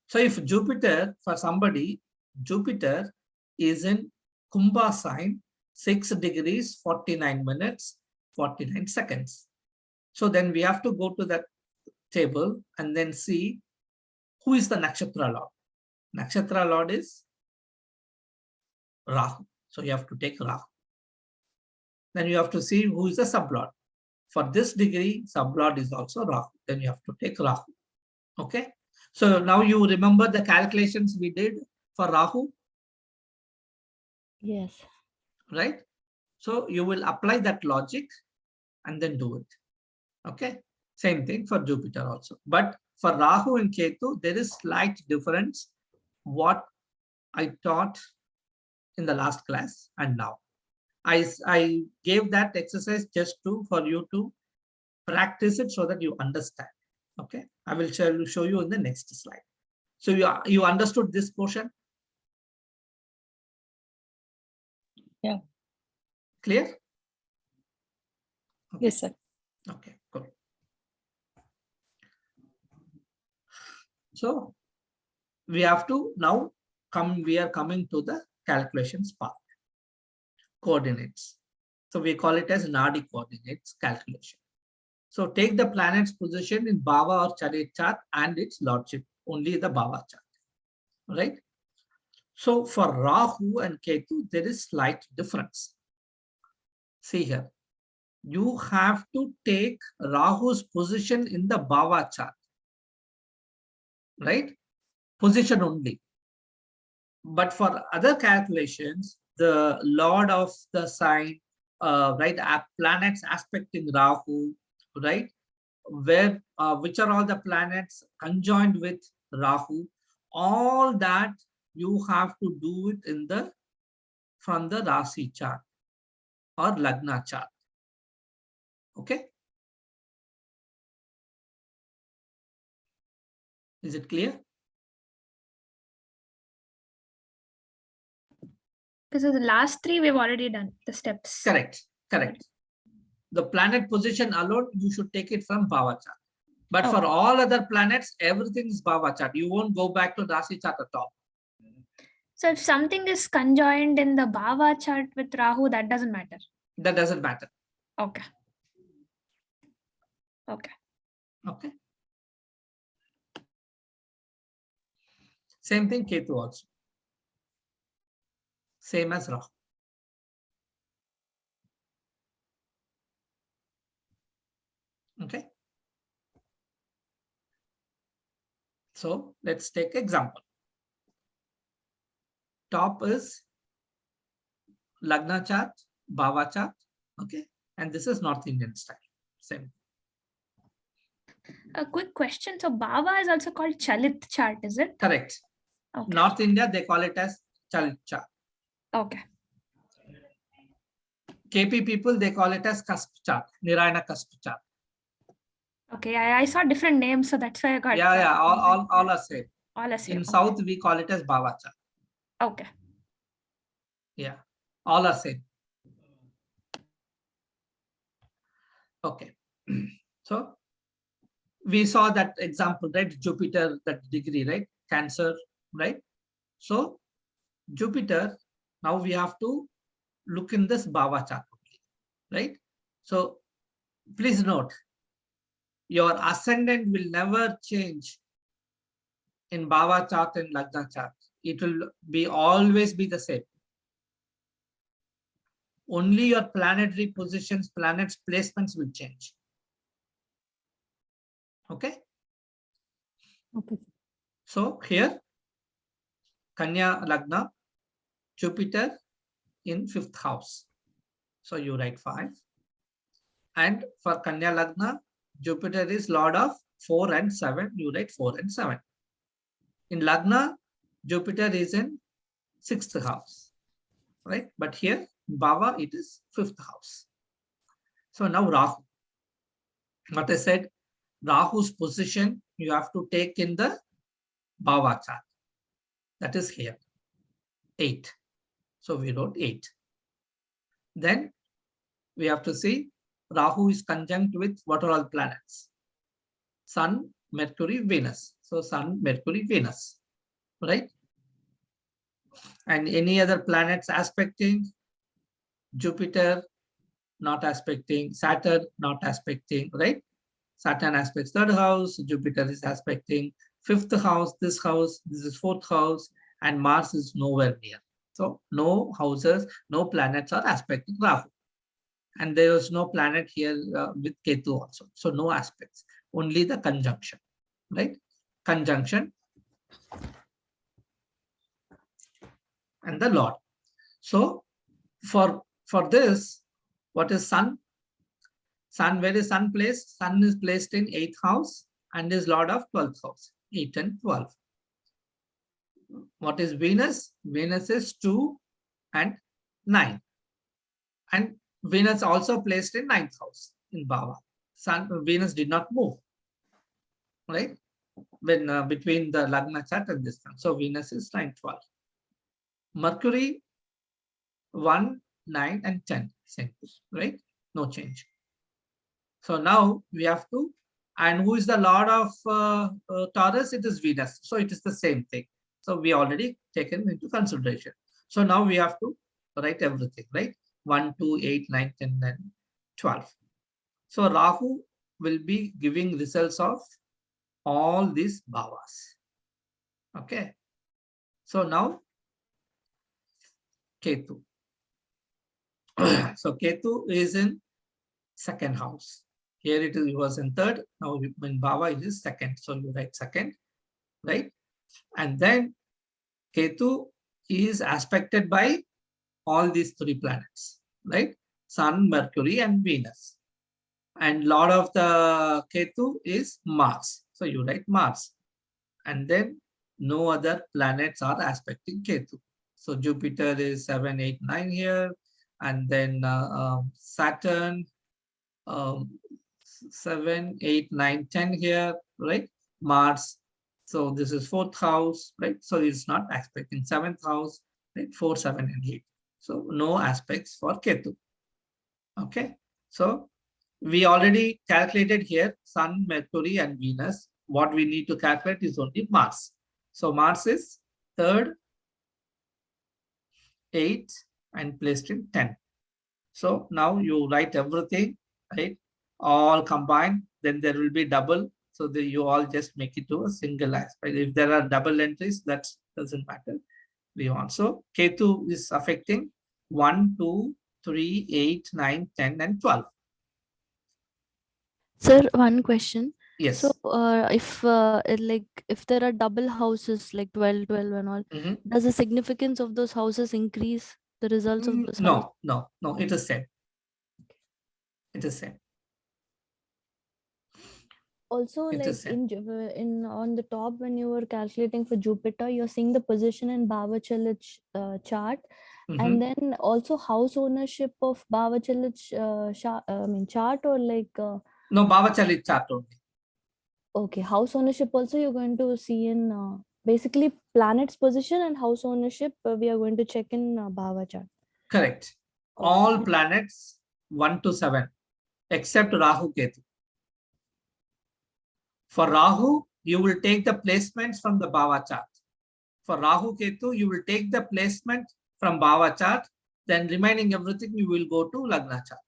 So if Jupiter, for somebody, Jupiter is in Kumbha sign, 6 degrees, 49 minutes, 49 seconds. So then we have to go to that table and then see who is the nakshatra lord. Nakshatra lord is Rahu. So you have to take Rahu. Then you have to see who is the sublord. For this degree, sublord is also Rahu. Then you have to take Rahu. Okay. So now you remember the calculations we did for Rahu, Yes. right? So you will apply that logic and then do it. Okay. Same thing for Jupiter also. But for Rahu and Ketu, there is slight difference what I taught in the last class and now. I gave that exercise just for you to practice it so that you understand. Okay. I will show you in the next slide. So you understood this portion? Yeah. Clear? Okay. Yes, sir. Okay, good. So we have to now we are coming to the calculations part. Coordinates. So we call it as Nadi coordinates calculation. So take the planet's position in Bhava or Chalit chart and its lordship, only the Bhava chart, right? So for Rahu and Ketu, there is slight difference. See here, you have to take Rahu's position in the Bhava chart, right? Position only. But for other calculations, the lord of the sign, right, planets aspecting Rahu, right, where which are all the planets conjoined with Rahu, all that you have to do it in the from the Rasi chart or Lagna chart. Okay, is it clear? Because of the last three we've already done the steps. Correct, correct. The planet position alone, you should take it from Bhava chart. But for all other planets, everything is Bhava chart. You won't go back to Rasi chart at all. So if something is conjoined in the Bhava chart with Rahu, that doesn't matter. That doesn't matter. Okay. Okay. Okay. Same thing, Ketu also. Same as Rahu. Okay. So let's take example. Top is Lagna chart, Bhava chart. Okay. And this is North Indian style. Same. A quick question. So Bhava is also called Chalit chart, is it? Correct. Okay. North India, they call it as Chalit chart. Okay. KP people, they call it as Kasp chart, Nirayana Kasp chart. Okay, I saw different names, so that's why I got. Yeah, all are same. All are same. In South, we call it as Bhava chart. Okay. Yeah, all are same. Okay. So we saw that example, right? Jupiter, that degree, right? Cancer, right? So Jupiter, now we have to look in this Bhava chart, right? So please note, your ascendant will never change in Bhava chart and Lagna chart. It will be always be the same. Only your planetary positions, planets placements will change. Okay. Okay. So here, Kanya Lagna, Jupiter in 5th house. So you write 5. And for Kanya Lagna, Jupiter is Lord of 4 and 7. You write 4 and 7. In Lagna, Jupiter is in 6th house, right? But here, Bhava, it is 5th house. So now Rahu. What I said, Rahu's position, you have to take in the Bhava chart. That is here, 8. So we wrote 8. Then we have to see Rahu is conjunct with what are all planets? Sun, Mercury, Venus. So Sun, Mercury, Venus, right? And any other planets aspecting? Jupiter, not aspecting. Saturn, not aspecting, right? Saturn aspects third house, Jupiter is aspecting fifth house, this is fourth house, and Mars is nowhere near. So no houses, no planets are aspecting Rahu. And there is no planet here with Ketu also. So no aspects, only the conjunction, right? Conjunction and the Lord. So for this, what is Sun? Sun, where is Sun placed? Sun is placed in 8th house and is Lord of 12th house, 8 and 12. What is Venus? Venus is 2 and 9. And Venus also placed in 9th house in Bhava. Venus did not move, right? When between the Lagna chart and this one. So Venus is 9, 12. Mercury 1, 9, and 10. Same, right? No change. So now we have to, and who is the Lord of Taurus? It is Venus. So it is the same thing. So we already taken into consideration. So now we have to write everything, right? 1, 2, 8, 9, 10, and 12. So Rahu will be giving results of all these bhavas. Okay. So now Ketu. So Ketu is in 2nd house. Here it was in 3rd. Now in Bhava it is 2nd. So you write 2nd, right? And then Ketu is aspected by all these 3 planets, right? Sun, Mercury, and Venus. And Lord of the Ketu is Mars. So you write Mars. And then no other planets are aspecting Ketu. So Jupiter is 7, 8, 9 here. And then Saturn, 7, 8, 9, 10 here, right? Mars. So this is 4th house, right? So it's not aspecting 7th house, right? 4, 7, and 8. So no aspects for Ketu. Okay. So we already calculated here Sun, Mercury, and Venus. What we need to calculate is only Mars. So Mars is 3rd, 8, and placed in 10. So now you write everything, right? All combined, then there will be double. So you all just make it to a single aspect. If there are double entries, that doesn't matter. We also, Ketu is affecting 1, 2, 3, 8, 9, 10, and 12. Sir, one question. Yes. So if there are double houses like 12, 12 and all, does the significance of those houses increase the results of those houses? No, it is same. It is same. Also, it like in on the top, when you were calculating for Jupiter, you're seeing the position in Bhava Chalit chart, and then also house ownership of Bhava Chalit chart, or like no, Bhava Chalit chart only. Okay, house ownership also you're going to see in basically planet's position, and house ownership we are going to check in Bhava chart. Correct. Okay. All planets 1 to 7 except Rahu Ketu. For Rahu, you will take the placements from the Bhava chart. For Rahu Ketu, you will take the placement from Bhava chart, then remaining everything you will go to Lagna chart.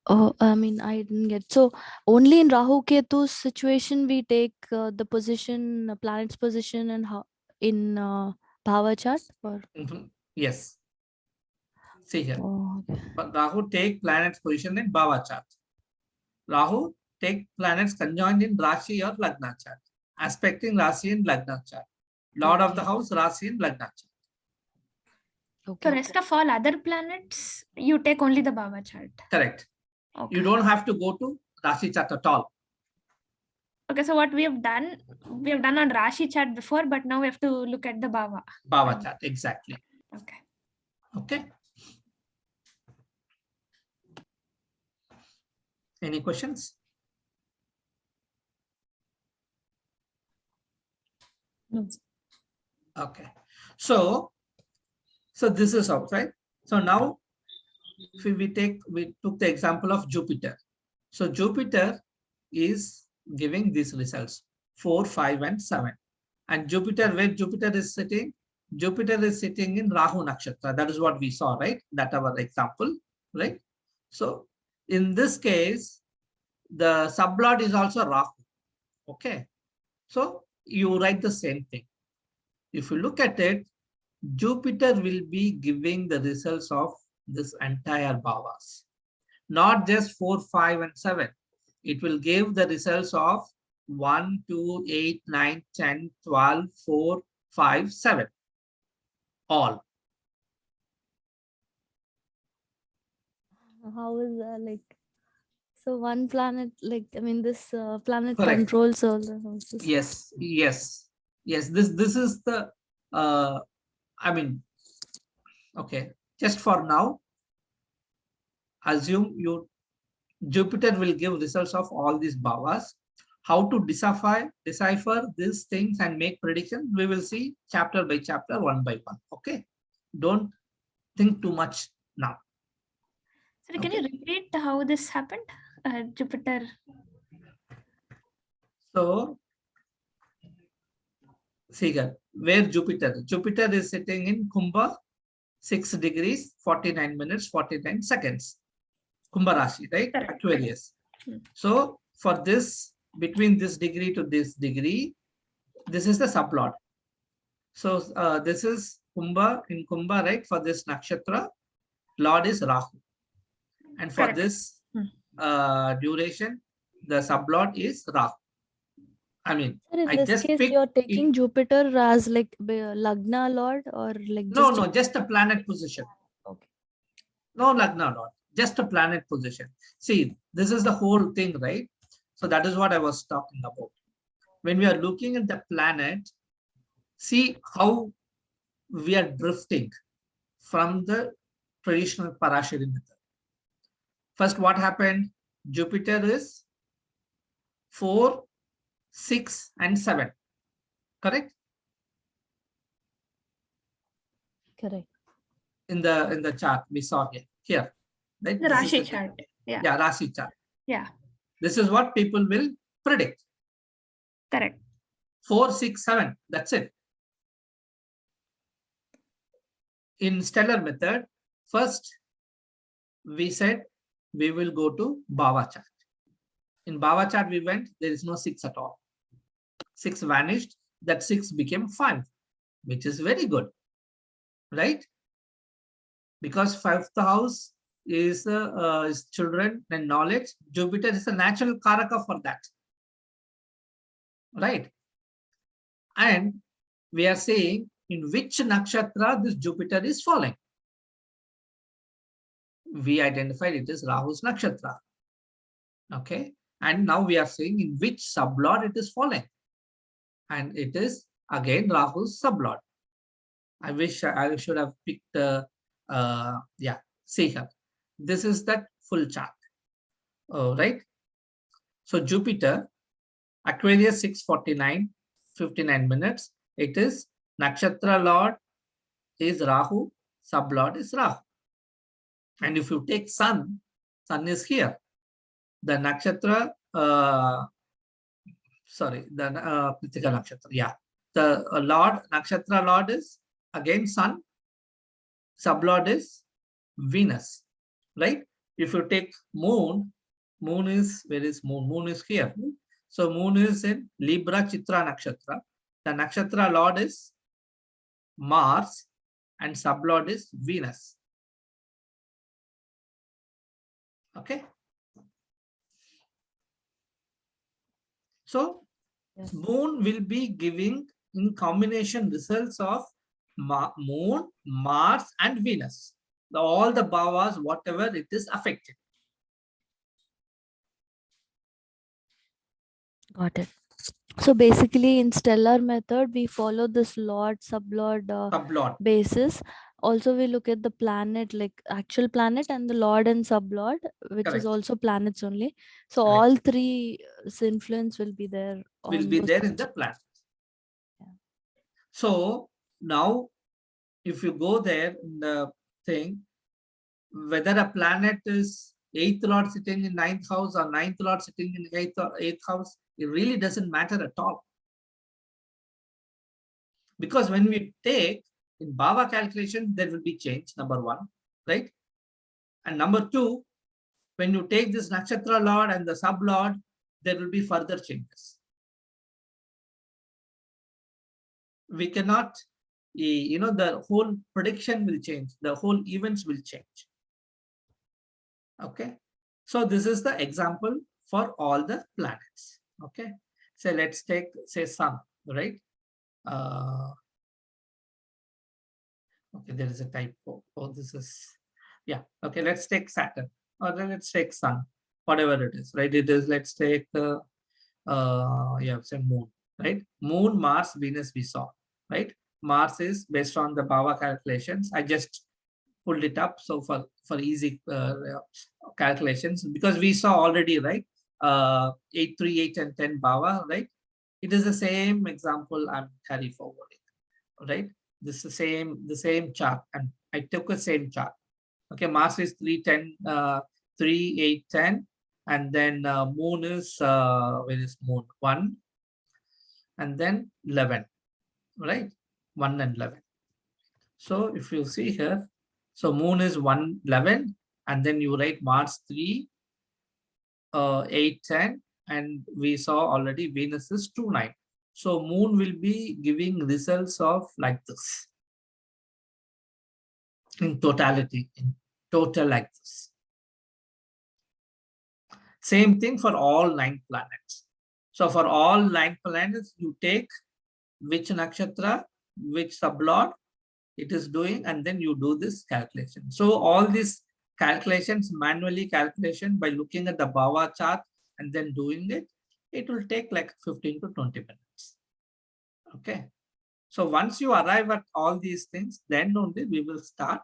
Oh, I mean, I didn't get. So only in Rahu Ketu's situation we take the position, planet's position, and how in Bhava chart, or yes. See here. Oh, okay. But Rahu take planet's position in Bhava chart. Rahu take planets conjoined in Rashi or Lagna chart, aspecting Rashi in Lagna chart. Lord of the house, Rashi in Lagna chart. Okay. So rest of all other planets, you take only the Bhava chart. Correct. Okay. You don't have to go to Rashi chart at all. Okay, so what we have done on Rashi chart before, but now we have to look at the Bhava. Bhava chart, exactly. Okay. Okay. Any questions? No. Okay. So this is out, right? So now if we took the example of Jupiter. So Jupiter is giving these results 4, 5, and 7. And Jupiter, where Jupiter is sitting? Jupiter is sitting in Rahu Nakshatra. That is what we saw, right? That our example, right? So in this case, the sublord is also Rahu. Okay. So you write the same thing. If you look at it, Jupiter will be giving the results of this entire bhavas, not just 4, 5, and 7. It will give the results of 1, 2, 8, 9, 10, 12, 4, 5, 7. All. How is like, so one planet, like, I mean, this planet Correct. controls all the houses. Yes, yes, yes. This is the, I mean, okay, just for now, assume Jupiter will give results of all these bhavas. How to decipher these things and make predictions, we will see chapter by chapter, one by one. Okay, don't think too much now. So can you repeat how this happened? Jupiter. So, see here, where Jupiter is sitting in Kumbha, 6 degrees, 49 minutes, 49 seconds. Kumbha Rashi, right? Correct. Aquarius. So for this, between this degree to this degree, this is the sublord. So this is Kumbha, in Kumbha, right? For this nakshatra, Lord is Rahu. And for Correct. this duration, the sublord is Rahu. I mean, Sir, in I this just case, picked you're taking Jupiter as like Lagna Lord, or like no, just a planet position. Okay. No Lagna Lord, just a planet position. See, this is the whole thing, right? So that is what I was talking about. When we are looking at the planet, see how we are drifting from the traditional Parashari method. First, what happened? Jupiter is 4, 6, and 7. Correct? Correct. In the chart we saw here. Right? The Rashi chart. Yeah. Yeah, Rashi chart. Yeah. This is what people will predict. Correct. 4, 6, 7. That's it. In stellar method, first we said we will go to Bhava chart. In Bhava chart we went, there is no 6 at all. 6 vanished, that 6 became 5, which is very good, right? Because 5th house is children and knowledge. Jupiter is a natural karaka for that, right? And we are saying in which nakshatra this Jupiter is falling. We identified it as Rahu's nakshatra. Okay, and now we are saying in which sublord it is falling, and it is again Rahu's sublord. I wish I should have picked yeah, see here. This is that full chart. Right. So Jupiter, Aquarius 6:49, 59 minutes. It is nakshatra lord is Rahu, sublord is Rahu. And if you take Sun is here. The nakshatra, sorry, the Kritika nakshatra. Yeah, the lord nakshatra lord is again Sun. Sublord is Venus, right? If you take Moon, Moon is, where is Moon? Moon is here. So Moon is in Libra Chitra nakshatra. The nakshatra lord is Mars and sublord is Venus. Okay. So yes, Moon will be giving in combination results of Moon, Mars, and Venus. All the bhavas, whatever it is affected. Got it. So basically, in stellar method, we follow this lord sublord basis. Also, we look at the planet, like actual planet, and the lord and sublord, which Correct. Is also planets only. So Correct. All three influence will be there. Will be there in the planet. Yeah. So now, if you go there in the thing, whether a planet is 8th lord sitting in 9th house or 9th lord sitting in 8th house, it really doesn't matter at all. Because when we take in Bhava calculation, there will be change, number one, right? And number two, When you take this nakshatra lord and the sub lord, there will be further changes. We cannot, the whole prediction will change. The whole events will change. Okay. So this is the example for all the planets. Okay. So let's take, say, sun, right? Okay, there is a typo. Oh, this is, yeah. Okay, let's take Saturn, or then let's take sun, whatever it is, right? It is, let's take, yeah, say moon, right? Moon, Mars, Venus, we saw, right? Mars is based on the Bhava calculations. I just pulled it up so for easy calculations, because we saw already, right? 8, 3, 8, and 10 Bhava, right? It is the same example I'm carry forwarding, right? This is the same chart, and I took the same chart. Okay, Mars is 3, 10, 3, 8, 10, and then moon is, where is moon? 1, and then 11, right? 1 and 11. So if you see here, so moon is 1, 11, and then you write Mars 3, 8, 10, and we saw already Venus is 2, 9. So moon will be giving results of like this. In totality, in total like this. Same thing for all 9 planets. So for all 9 planets, you take which nakshatra, which sublord it is doing, and then you do this calculation. So all these calculations, manually calculation by looking at the Bhava chart and then doing it, it will take like 15 to 20 minutes. Okay. So once you arrive at all these things, then only we will start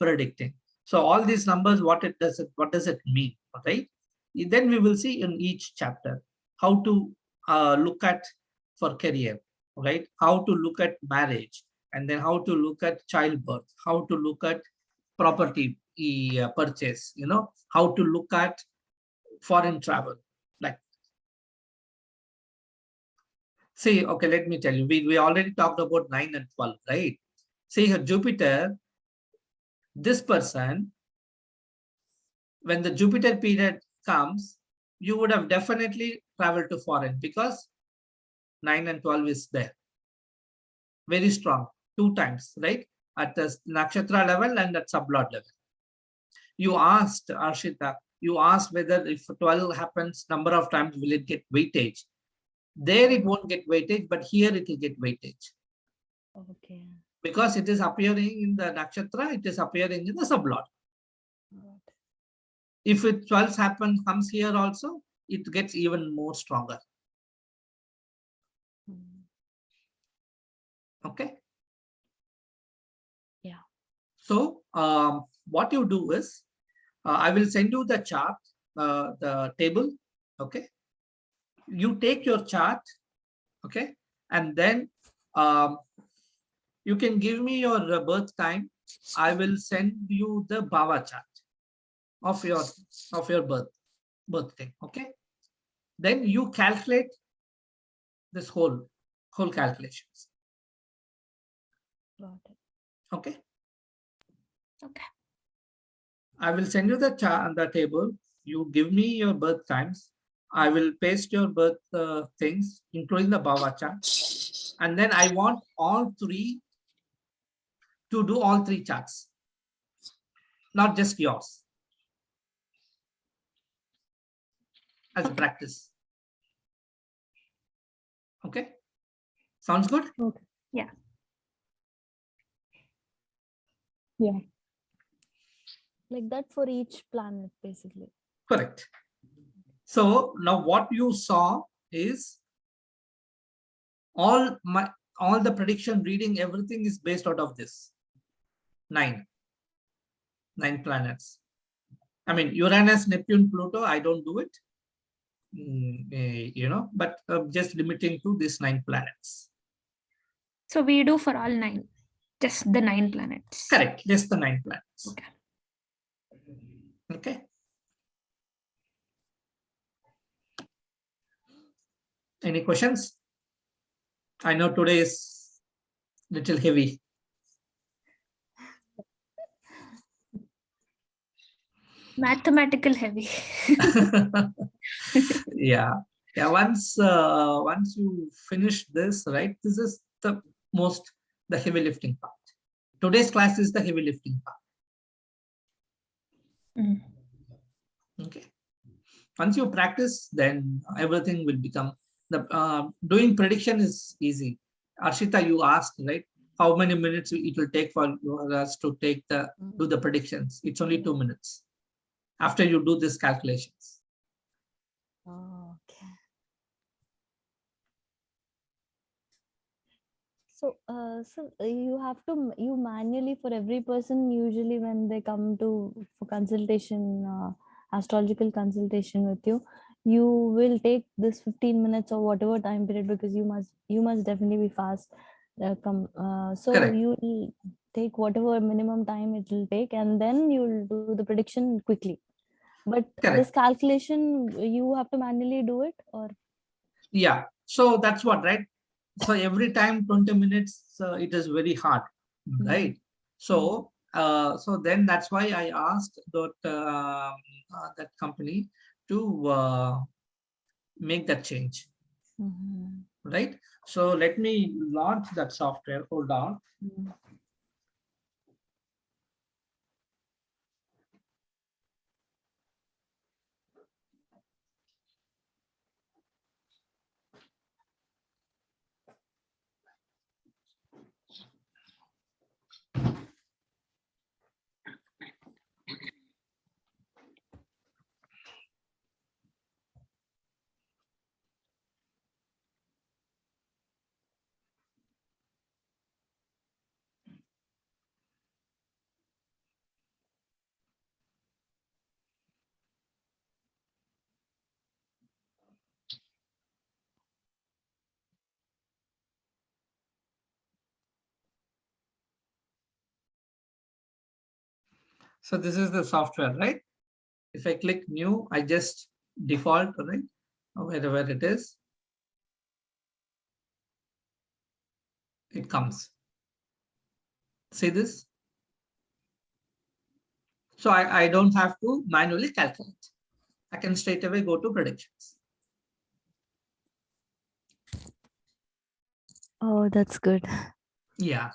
predicting. So all these numbers, what does it mean, right? Then we will see in each chapter how to look at for career, right? How to look at marriage, and then how to look at childbirth, how to look at property purchase, how to look at foreign travel. Like, see, okay, let me tell you, we already talked about 9 and 12, right? See here, Jupiter, this person, when the Jupiter period comes, you would have definitely traveled to foreign, because 9 and 12 is there. Very strong, 2 times, right? At the nakshatra level and at sublord level. You asked, Arshita, you asked whether if 12 happens number of times, will it get weightage? There it won't get weightage, but here it will get weightage. Okay. Because it is appearing in the nakshatra, it is appearing in the sublord. If it 12 comes here also, it gets even more stronger. Okay. Yeah. So what you do is, I will send you the chart, the table. Okay. You take your chart. Okay. And then you can give me your birth time. I will send you the Bhava chart of your birth thing. Okay. Then you calculate this whole calculations. Got it. Okay. Okay. I will send you the chart on the table. You give me your birth times. I will paste your birth things, including the Bhava chart. And then I want all 3 to do all 3 charts, not just yours, as a practice. Okay. Sounds good? Okay. Yeah. Yeah. Like that for each planet, basically. Correct. So now what you saw is all the prediction reading, everything is based out of this 9 planets. I mean, Uranus, Neptune, Pluto, I don't do it, but just limiting to these 9 planets. So we do for all 9, just the 9 planets. Correct, just the 9 planets. Okay. Okay. Any questions? I know today is little heavy. Mathematical heavy. Yeah. Yeah. Once you finish this, right? This is the heavy lifting part. Today's class is the heavy lifting part. Okay. Once you practice, then everything will become doing prediction is easy. Arshita, you asked, right? How many minutes it will take for us to do the predictions? It's only 2 minutes after you do these calculations. Oh, okay. So, you manually, for every person, usually when they come for consultation, astrological consultation with you, you will take this 15 minutes or whatever time period, because you must definitely be fast. So Correct. you will take whatever minimum time it will take, and then you'll do the prediction quickly. But Correct. this calculation, you have to manually do it, or? Yeah. So that's what, right? So every time 20 minutes, it is very hard, right? So so then that's why I asked that company to make that change, right? So let me launch that software. Hold on. So this is the software, right? If I click new, I just default, right? Wherever it is, it comes. See this? So I don't have to manually calculate. I can straight away go to predictions. Oh, that's good. Yeah.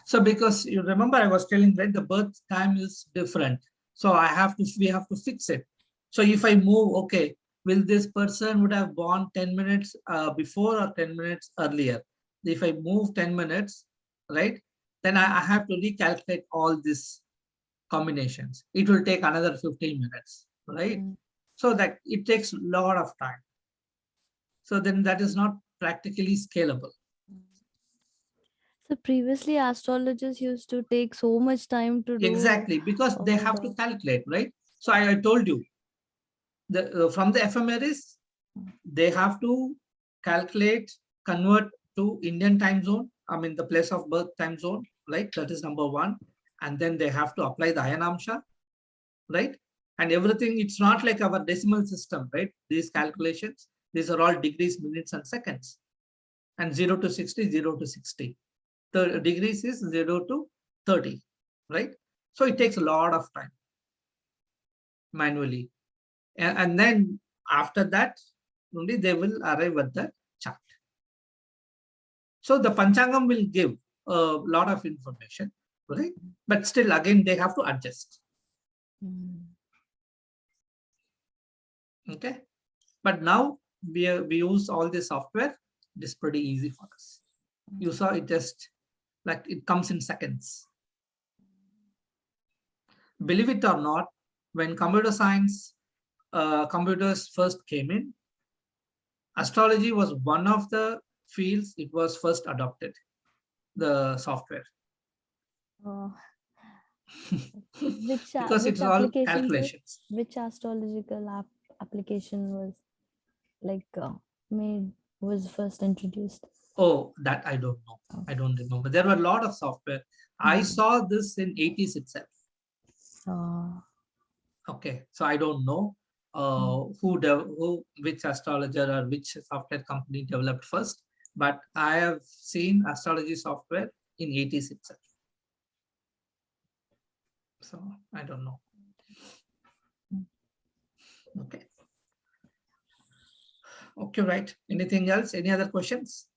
So because you remember I was telling that the birth time is different. So we have to fix it. So if I move, okay, will this person would have born 10 minutes before or 10 minutes earlier? If I move 10 minutes, right, then I have to recalculate all these combinations. It will take another 15 minutes, right? So that it takes a lot of time. So then that is not practically scalable. So previously astrologers used to take so much time to do. Exactly, because they have to calculate, right? So I told you, from the ephemeris, they have to calculate, convert to Indian time zone, I mean the place of birth time zone, right? That is number one. And then they have to apply the Ayanamsha, right? And everything, it's not like our decimal system, right? These calculations, these are all degrees, minutes, and seconds. And 0 to 60, 0 to 60. The degrees is 0 to 30, right? So it takes a lot of time manually. And then after that, only they will arrive at the chart. So the Panchangam will give a lot of information, right? But still, again, they have to adjust. Okay. But now we use all the software. It is pretty easy for us. You saw it just like it comes in seconds. Believe it or not, when computer science, computers first came in, astrology was one of the fields it was first adopted, the software. Because it's all calculations. Which astrological application was was first introduced? Oh, that I don't know. I don't remember. There were a lot of software. I saw this in 80s itself. Okay, so I don't know which astrologer or which software company developed first, but I have seen astrology software in 80s itself. So I don't know. Okay. Okay, right. Anything else? Any other questions?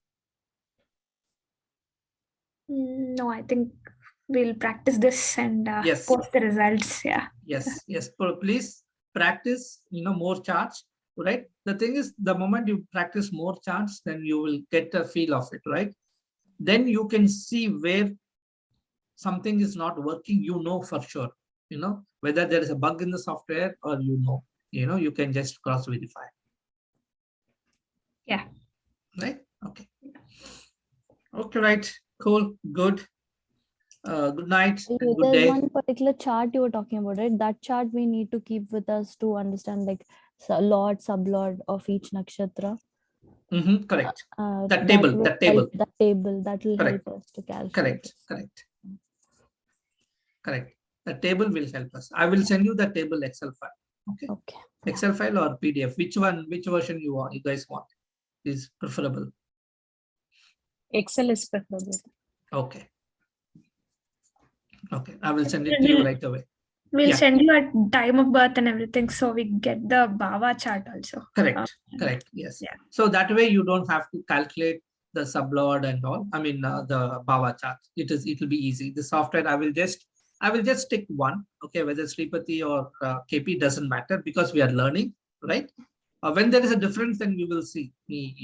No, I think we'll practice this and Yes. post the results. Yeah. Yes. Yes. Please practice, more charts, right? The thing is, the moment you practice more charts, then you will get a feel of it, right? Then you can see where something is not working, for sure, whether there is a bug in the software or, you can just cross verify. Yeah. Right. Okay. Okay. Right. Cool. Good. Good night and good There's day. one particular chart you were talking about, right? That chart we need to keep with us to understand like lord, sublord of each nakshatra. Correct. That table. will That table. help, that table that will Correct. help us to calculate. Correct. it. Correct. Correct. The table will help us. I will send you the table Excel file. Okay. Okay. Excel file or PDF. Which version you guys want is preferable. Excel is preferable. Okay. Okay. I will send it to you right away. We'll Yeah. send you a time of birth and everything, so we get the Bhava chart also. Correct. Correct. Yes. Yeah. So that way you don't have to calculate the sublord and all. I mean the Bhava chart. It will be easy. The software I will just stick one. Okay, whether Sripati or KP doesn't matter because we are learning, right? When there is a difference, then you will see me.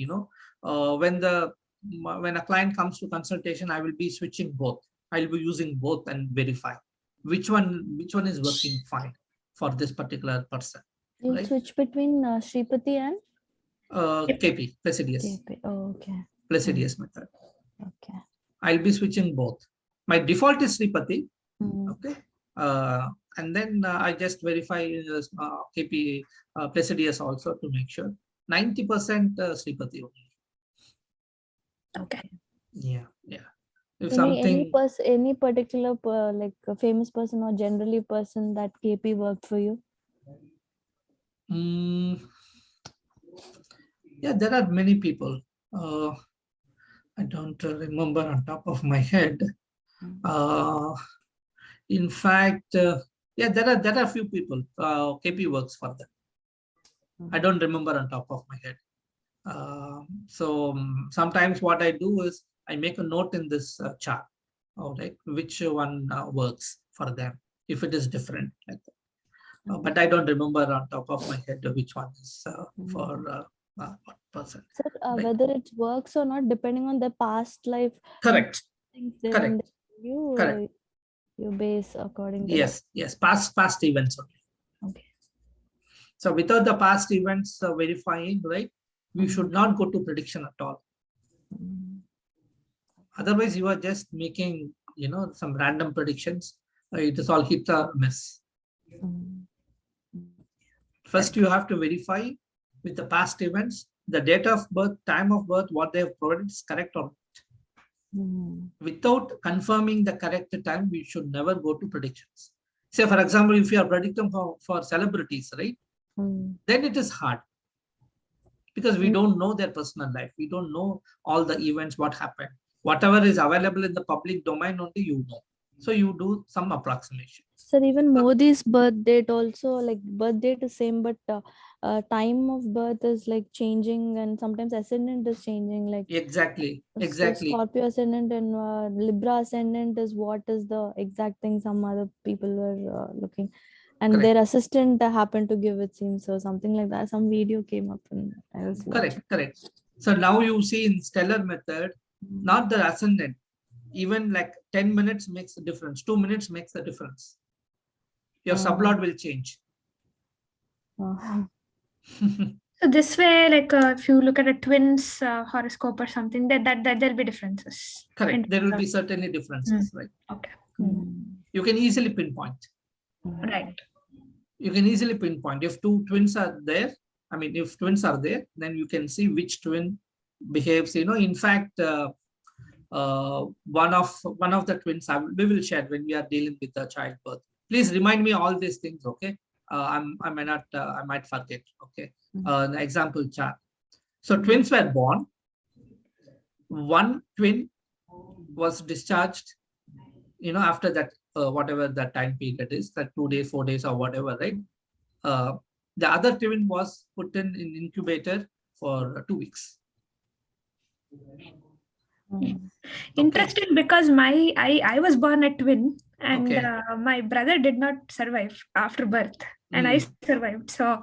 When a client comes to consultation, I will be switching both. I will be using both and verify which one is working fine for this particular person. You'll right? switch between Sripati and KP, Placidius. KP. Oh, okay. Placidius method. Okay. I'll be switching both. My default is Sripati. Mm. Okay. And then I just verify KP Placidius also to make sure. 90% Sripati only. Okay. Yeah. Yeah. If Any particular like a famous person or generally person that KP worked for you? Yeah, there are many people. I don't remember on top of my head. In fact, yeah, there are a few people. KP works for them. I don't remember on top of my head. So sometimes what I do is I make a note in this chart, right, which one works for them if it is different like that. But I don't remember on top of my head which one is for what person. Sir, right? whether it works or not, depending on the past life. Correct. Things Correct. Correct. You base according to yes, that. Yes, past events only. Okay. So without the past events verifying, right, we should not go to prediction at all. Otherwise, you are just making, some random predictions. It is all hit or miss. First, you have to verify with the past events, the date of birth, time of birth, what they have provided is correct or not. Without confirming the correct time, we should never go to predictions. Say, for example, if you are predicting for celebrities, right, then it is hard because we don't know their personal life. We don't know all the events, what happened. Whatever is available in the public domain only you know. So you do some approximation. Sir, even Modi's birth date also, like birth date is same, but time of birth is like changing, and sometimes ascendant is changing. Like exactly. Scorpio ascendant and Libra ascendant is what is the exact thing some other people were looking, and Correct. their assistant happened to give, it seems, so something like that. Some video came up and I was watching. Correct. So now you see in stellar method, not the ascendant, even like 10 minutes makes a difference. 2 minutes makes a difference. Your sublord will change. So this way, like if you look at a twins horoscope or something, that there'll be differences. Correct. There will be certainly differences, right? Okay. You can easily pinpoint. Right. You can easily pinpoint. If two twins are there, if twins are there, then you can see which twin behaves. In fact, one of the twins we will share when we are dealing with the childbirth. Please remind me all these things, okay? I might forget, okay? The example chart. So twins were born. One twin was discharged, after that, whatever that time period is, that 2 days, 4 days, or whatever, right? The other twin was put in incubator for 2 weeks. Interesting, because I was born a twin, and Okay. my brother did not survive after birth, and I survived. So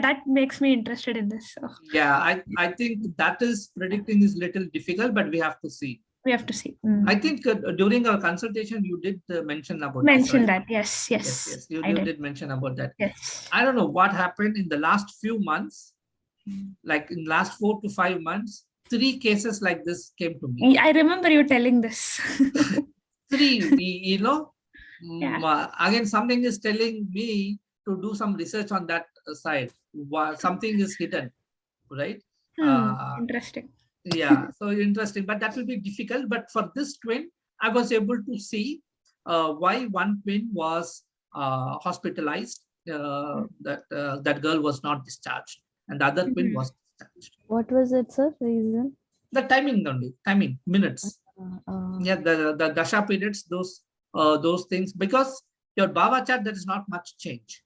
that makes me interested in this. So Yeah, I think that is predicting is little difficult, but we have to see. we have to see. I think during our consultation, you did mention about Mention this, right? that. Yes. You I did mention about that. Yes. I don't know what happened in the last few months, like in last 4 to 5 months, 3 cases like this came to me. I remember you telling this. 3, you know, Yeah. again, something is telling me to do some research on that side. Something is hidden, right? Interesting. Yeah, so interesting, but that will be difficult. But for this twin, I was able to see why one twin was hospitalized. That girl was not discharged, and the other twin was discharged. What was it, sir? Reason? The timing only, timing minutes. Yeah, the dasha periods, those things, because your Bhava chart, there is not much change.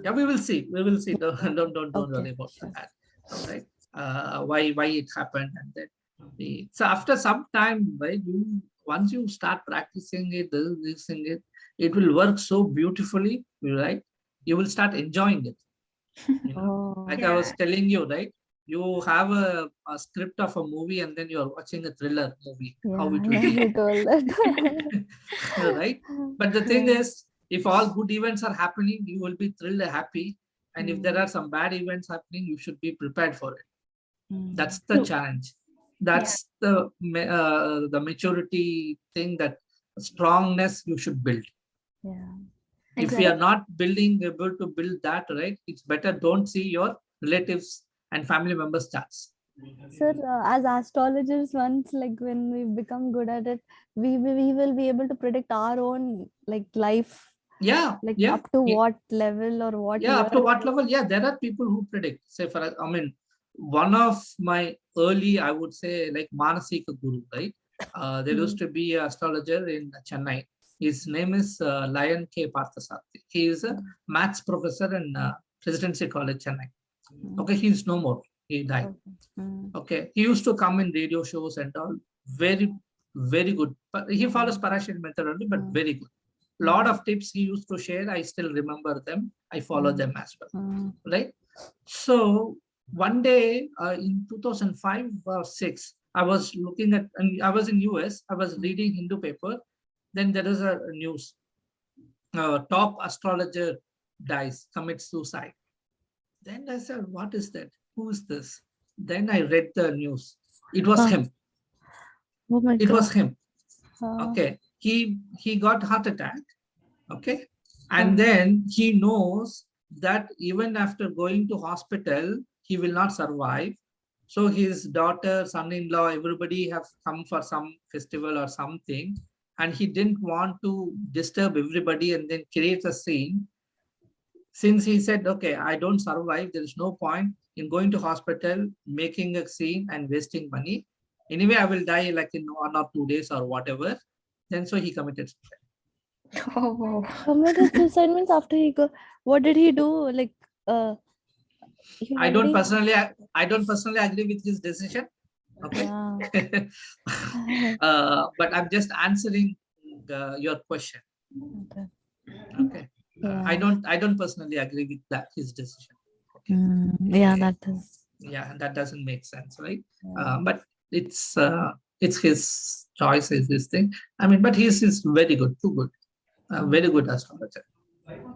Yeah, we will see. We will see. Don't worry about that. Right? Why it happened, and then so after some time, right? Once you start practicing it, it will work so beautifully, right? You will start enjoying it. You know? Like I was telling you, right? You have a script of a movie, and then you are watching a thriller movie. How it will be. You told that. Right? But the thing is, if all good events are happening, you will be thrilled and happy. And if there are some bad events happening, you should be prepared for it. That's the challenge. That's the maturity thing, that strongness you should build. Yeah. If we are not able to build that, right, it's better don't see your relatives and family members charts. Sir, as astrologers, once like when we become good at it, we will be able to predict our own like life. Yeah. Like up to what level or what year? Up to what level? Yeah, there are people who predict. Say one of my early, I would say, like Manasika Guru, right? There used to be an astrologer in Chennai. His name is Lion K. Parthasarthi. He is a maths professor in Presidency College, Chennai. Okay, he's no more. He died. Okay, he used to come in radio shows and all. Very, very good. But he follows Parashar method only, but very good. Lot of tips he used to share. I still remember them. I follow them as well. Right. So one day in 2005 or 6, I was looking at, and I was in US. I was reading Hindu paper. Then there is a news. Top astrologer dies, commits suicide. Then I said, what is that? Who is this? Then I read the news. It was him. Oh my God. It was him. Okay. He got heart attack. Okay. And then he knows that even after going to hospital, he will not survive. So his daughter, son-in-law, everybody have come for some festival or something. And he didn't want to disturb everybody and then create a scene. Since he said, okay, I don't survive, there is no point in going to hospital, making a scene and wasting money. Anyway, I will die like in 1 or 2 days or whatever. Then so he committed suicide. Oh, wow. Committed suicide means after he go, what did he do? Like, I don't personally agree with his decision. Okay. But I'm just answering your question. Okay. I don't personally agree with that, his decision. Okay. That doesn't make sense, right? But it's his choice, is this thing. I mean, but he's very good, too good, very good astrologer.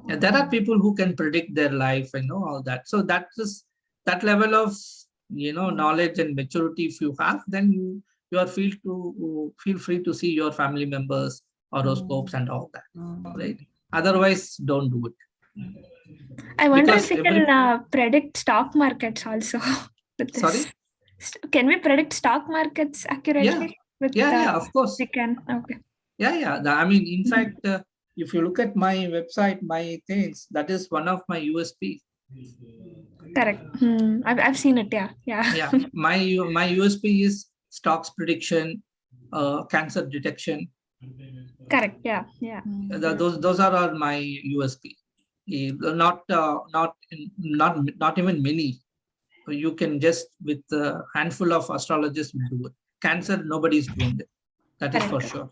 And there are people who can predict their life and know all that. So that is that level of knowledge and maturity. If you have, then you are feel free to see your family members, horoscopes, and all that, right? Otherwise, don't do it. I wonder if we can predict stock markets also. With this. Sorry? Can we predict stock markets accurately? Yeah, of course. We can. Okay. Yeah. I mean, in fact, if you look at my website, my things, that is one of my USP. Correct. I've seen it. Yeah. My USP is stocks prediction, cancer detection. Correct. Yeah. Yeah. Those are all my USP. Not even many. You can just with a handful of astrologists do it. Cancer, nobody is doing it. That is for sure.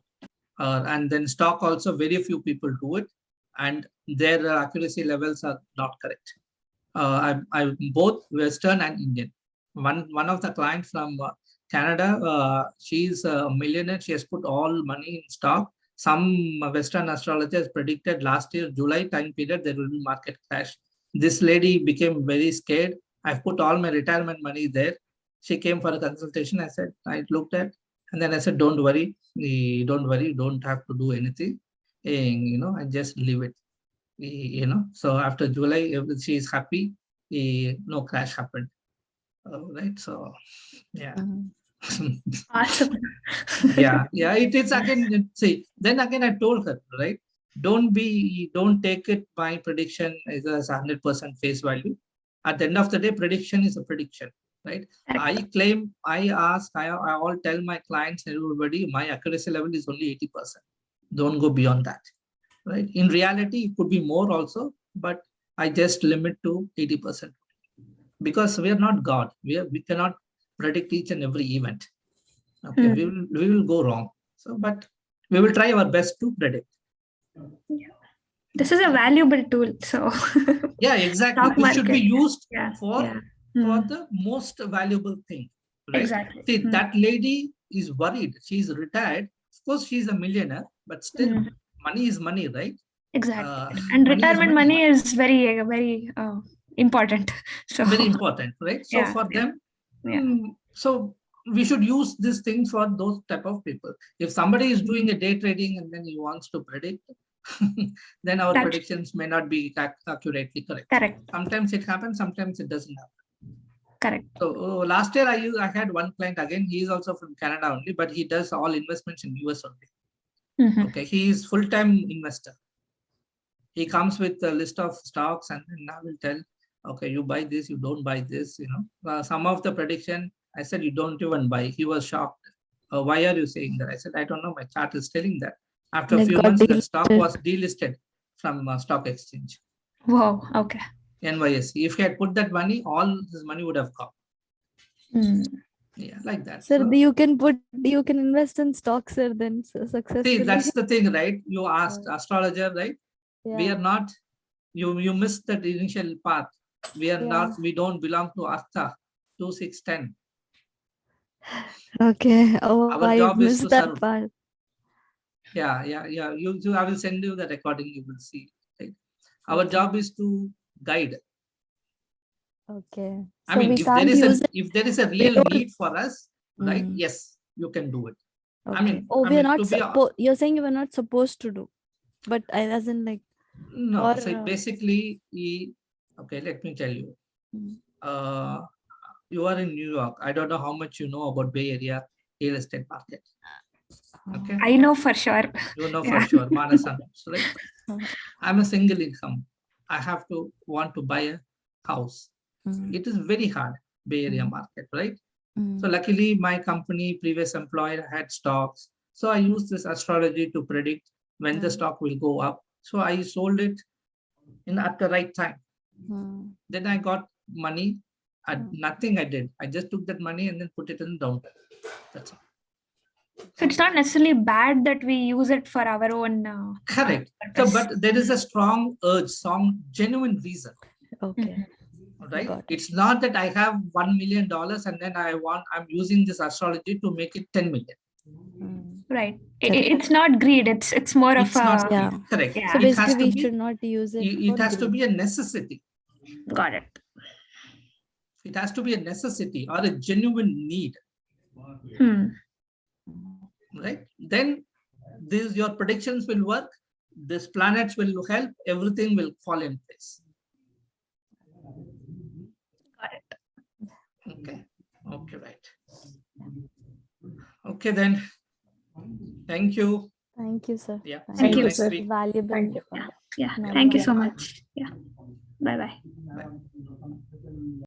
And then stock also, very few people do it, and their accuracy levels are not correct. I both Western and Indian. One of the clients from Canada, she's a millionaire. She has put all money in stock. Some Western astrologers predicted last year, July time period, there will be market crash. This lady became very scared. I've put all my retirement money there. She came for a consultation. I looked at, and then I said, don't worry, don't have to do anything. I just leave it. So after July, she is happy. No crash happened. Right. So, yeah. Awesome. yeah. It is again. See, then again, I told her, right? Don't take it. My prediction is as 100% face value. At the end of the day, prediction is a prediction, right? I all tell my clients and everybody, my accuracy level is only 80%. Don't go beyond that, right? In reality, it could be more also, but I just limit to 80%. Because we are not God. We cannot predict each and every event. Okay, we will go wrong. So, but we will try our best to predict. Yeah. This is a valuable tool. So yeah, exactly. It should be used for the most valuable thing. Right? Exactly. See, that lady is worried. She's retired. Of course, she's a millionaire, but still, money is money, right? Exactly. And retirement money is very, very important. So very important, right? So for them, so we should use this thing for those type of people. If somebody is doing a day trading and then he wants to predict, then our predictions may not be accurately correct. Correct. Sometimes it happens, sometimes it doesn't happen. Correct. So last year I had one client again. He is also from Canada only, but he does all investments in US only. Okay, he is full-time investor. He comes with a list of stocks, and then I will tell, okay, you buy this, you don't buy this. Some of the prediction, I said, you don't even buy. He was shocked. Why are you saying that? I said, I don't know. My chart is telling that. After a few months, the stock was delisted from stock exchange. Wow. Okay. NYSE. If he had put that money, all his money would have come. Yeah, like that. Sir, so, you can invest in stocks, sir, then successfully. See, that's the thing, right? You asked astrologer, right? Yeah. We are not, you missed that initial path. We are not, we don't belong to Artha 2610. Okay. Oh, our job is to serve. Part. Yeah. I will send you the recording, you will see. Right? Our job is to guide. Okay. I mean, if there is a real need for us, right? Yes, you can do it. Okay. I mean, we're not you're saying you were not supposed to do, but I wasn't like. No, so basically, okay, let me tell you. You are in New York. I don't know how much you know about Bay Area real estate market. Okay. I know for sure. You know for sure. Manasan, right? I'm a single income. I have to want to buy a house. It is very hard, Bay Area market, right? So luckily, my company, previous employer had stocks. So I used this astrology to predict when the stock will go up. So I sold it at the right time. Then I got money. Nothing I did. I just took that money and then put it in the downturn. That's all. So it's not necessarily bad that we use it for our own. Correct. So, but there is a strong urge, genuine reason. Okay. Right. It's not that I have $1 million and then I'm using this astrology to make it 10 million. Right. It's not greed. It's more of a. Yeah. Correct. Yeah. So basically, we should not use it. It has to be a necessity. Got it. It has to be a necessity or a genuine need. Right. Then your predictions will work. These planets will help. Everything will fall in place. Got it. Okay. Okay. Right. Okay then. Thank you. Thank you, sir. Yeah. Thank you, sir. Valuable. Thank you. Yeah. Thank you so much. Yeah. Bye-bye.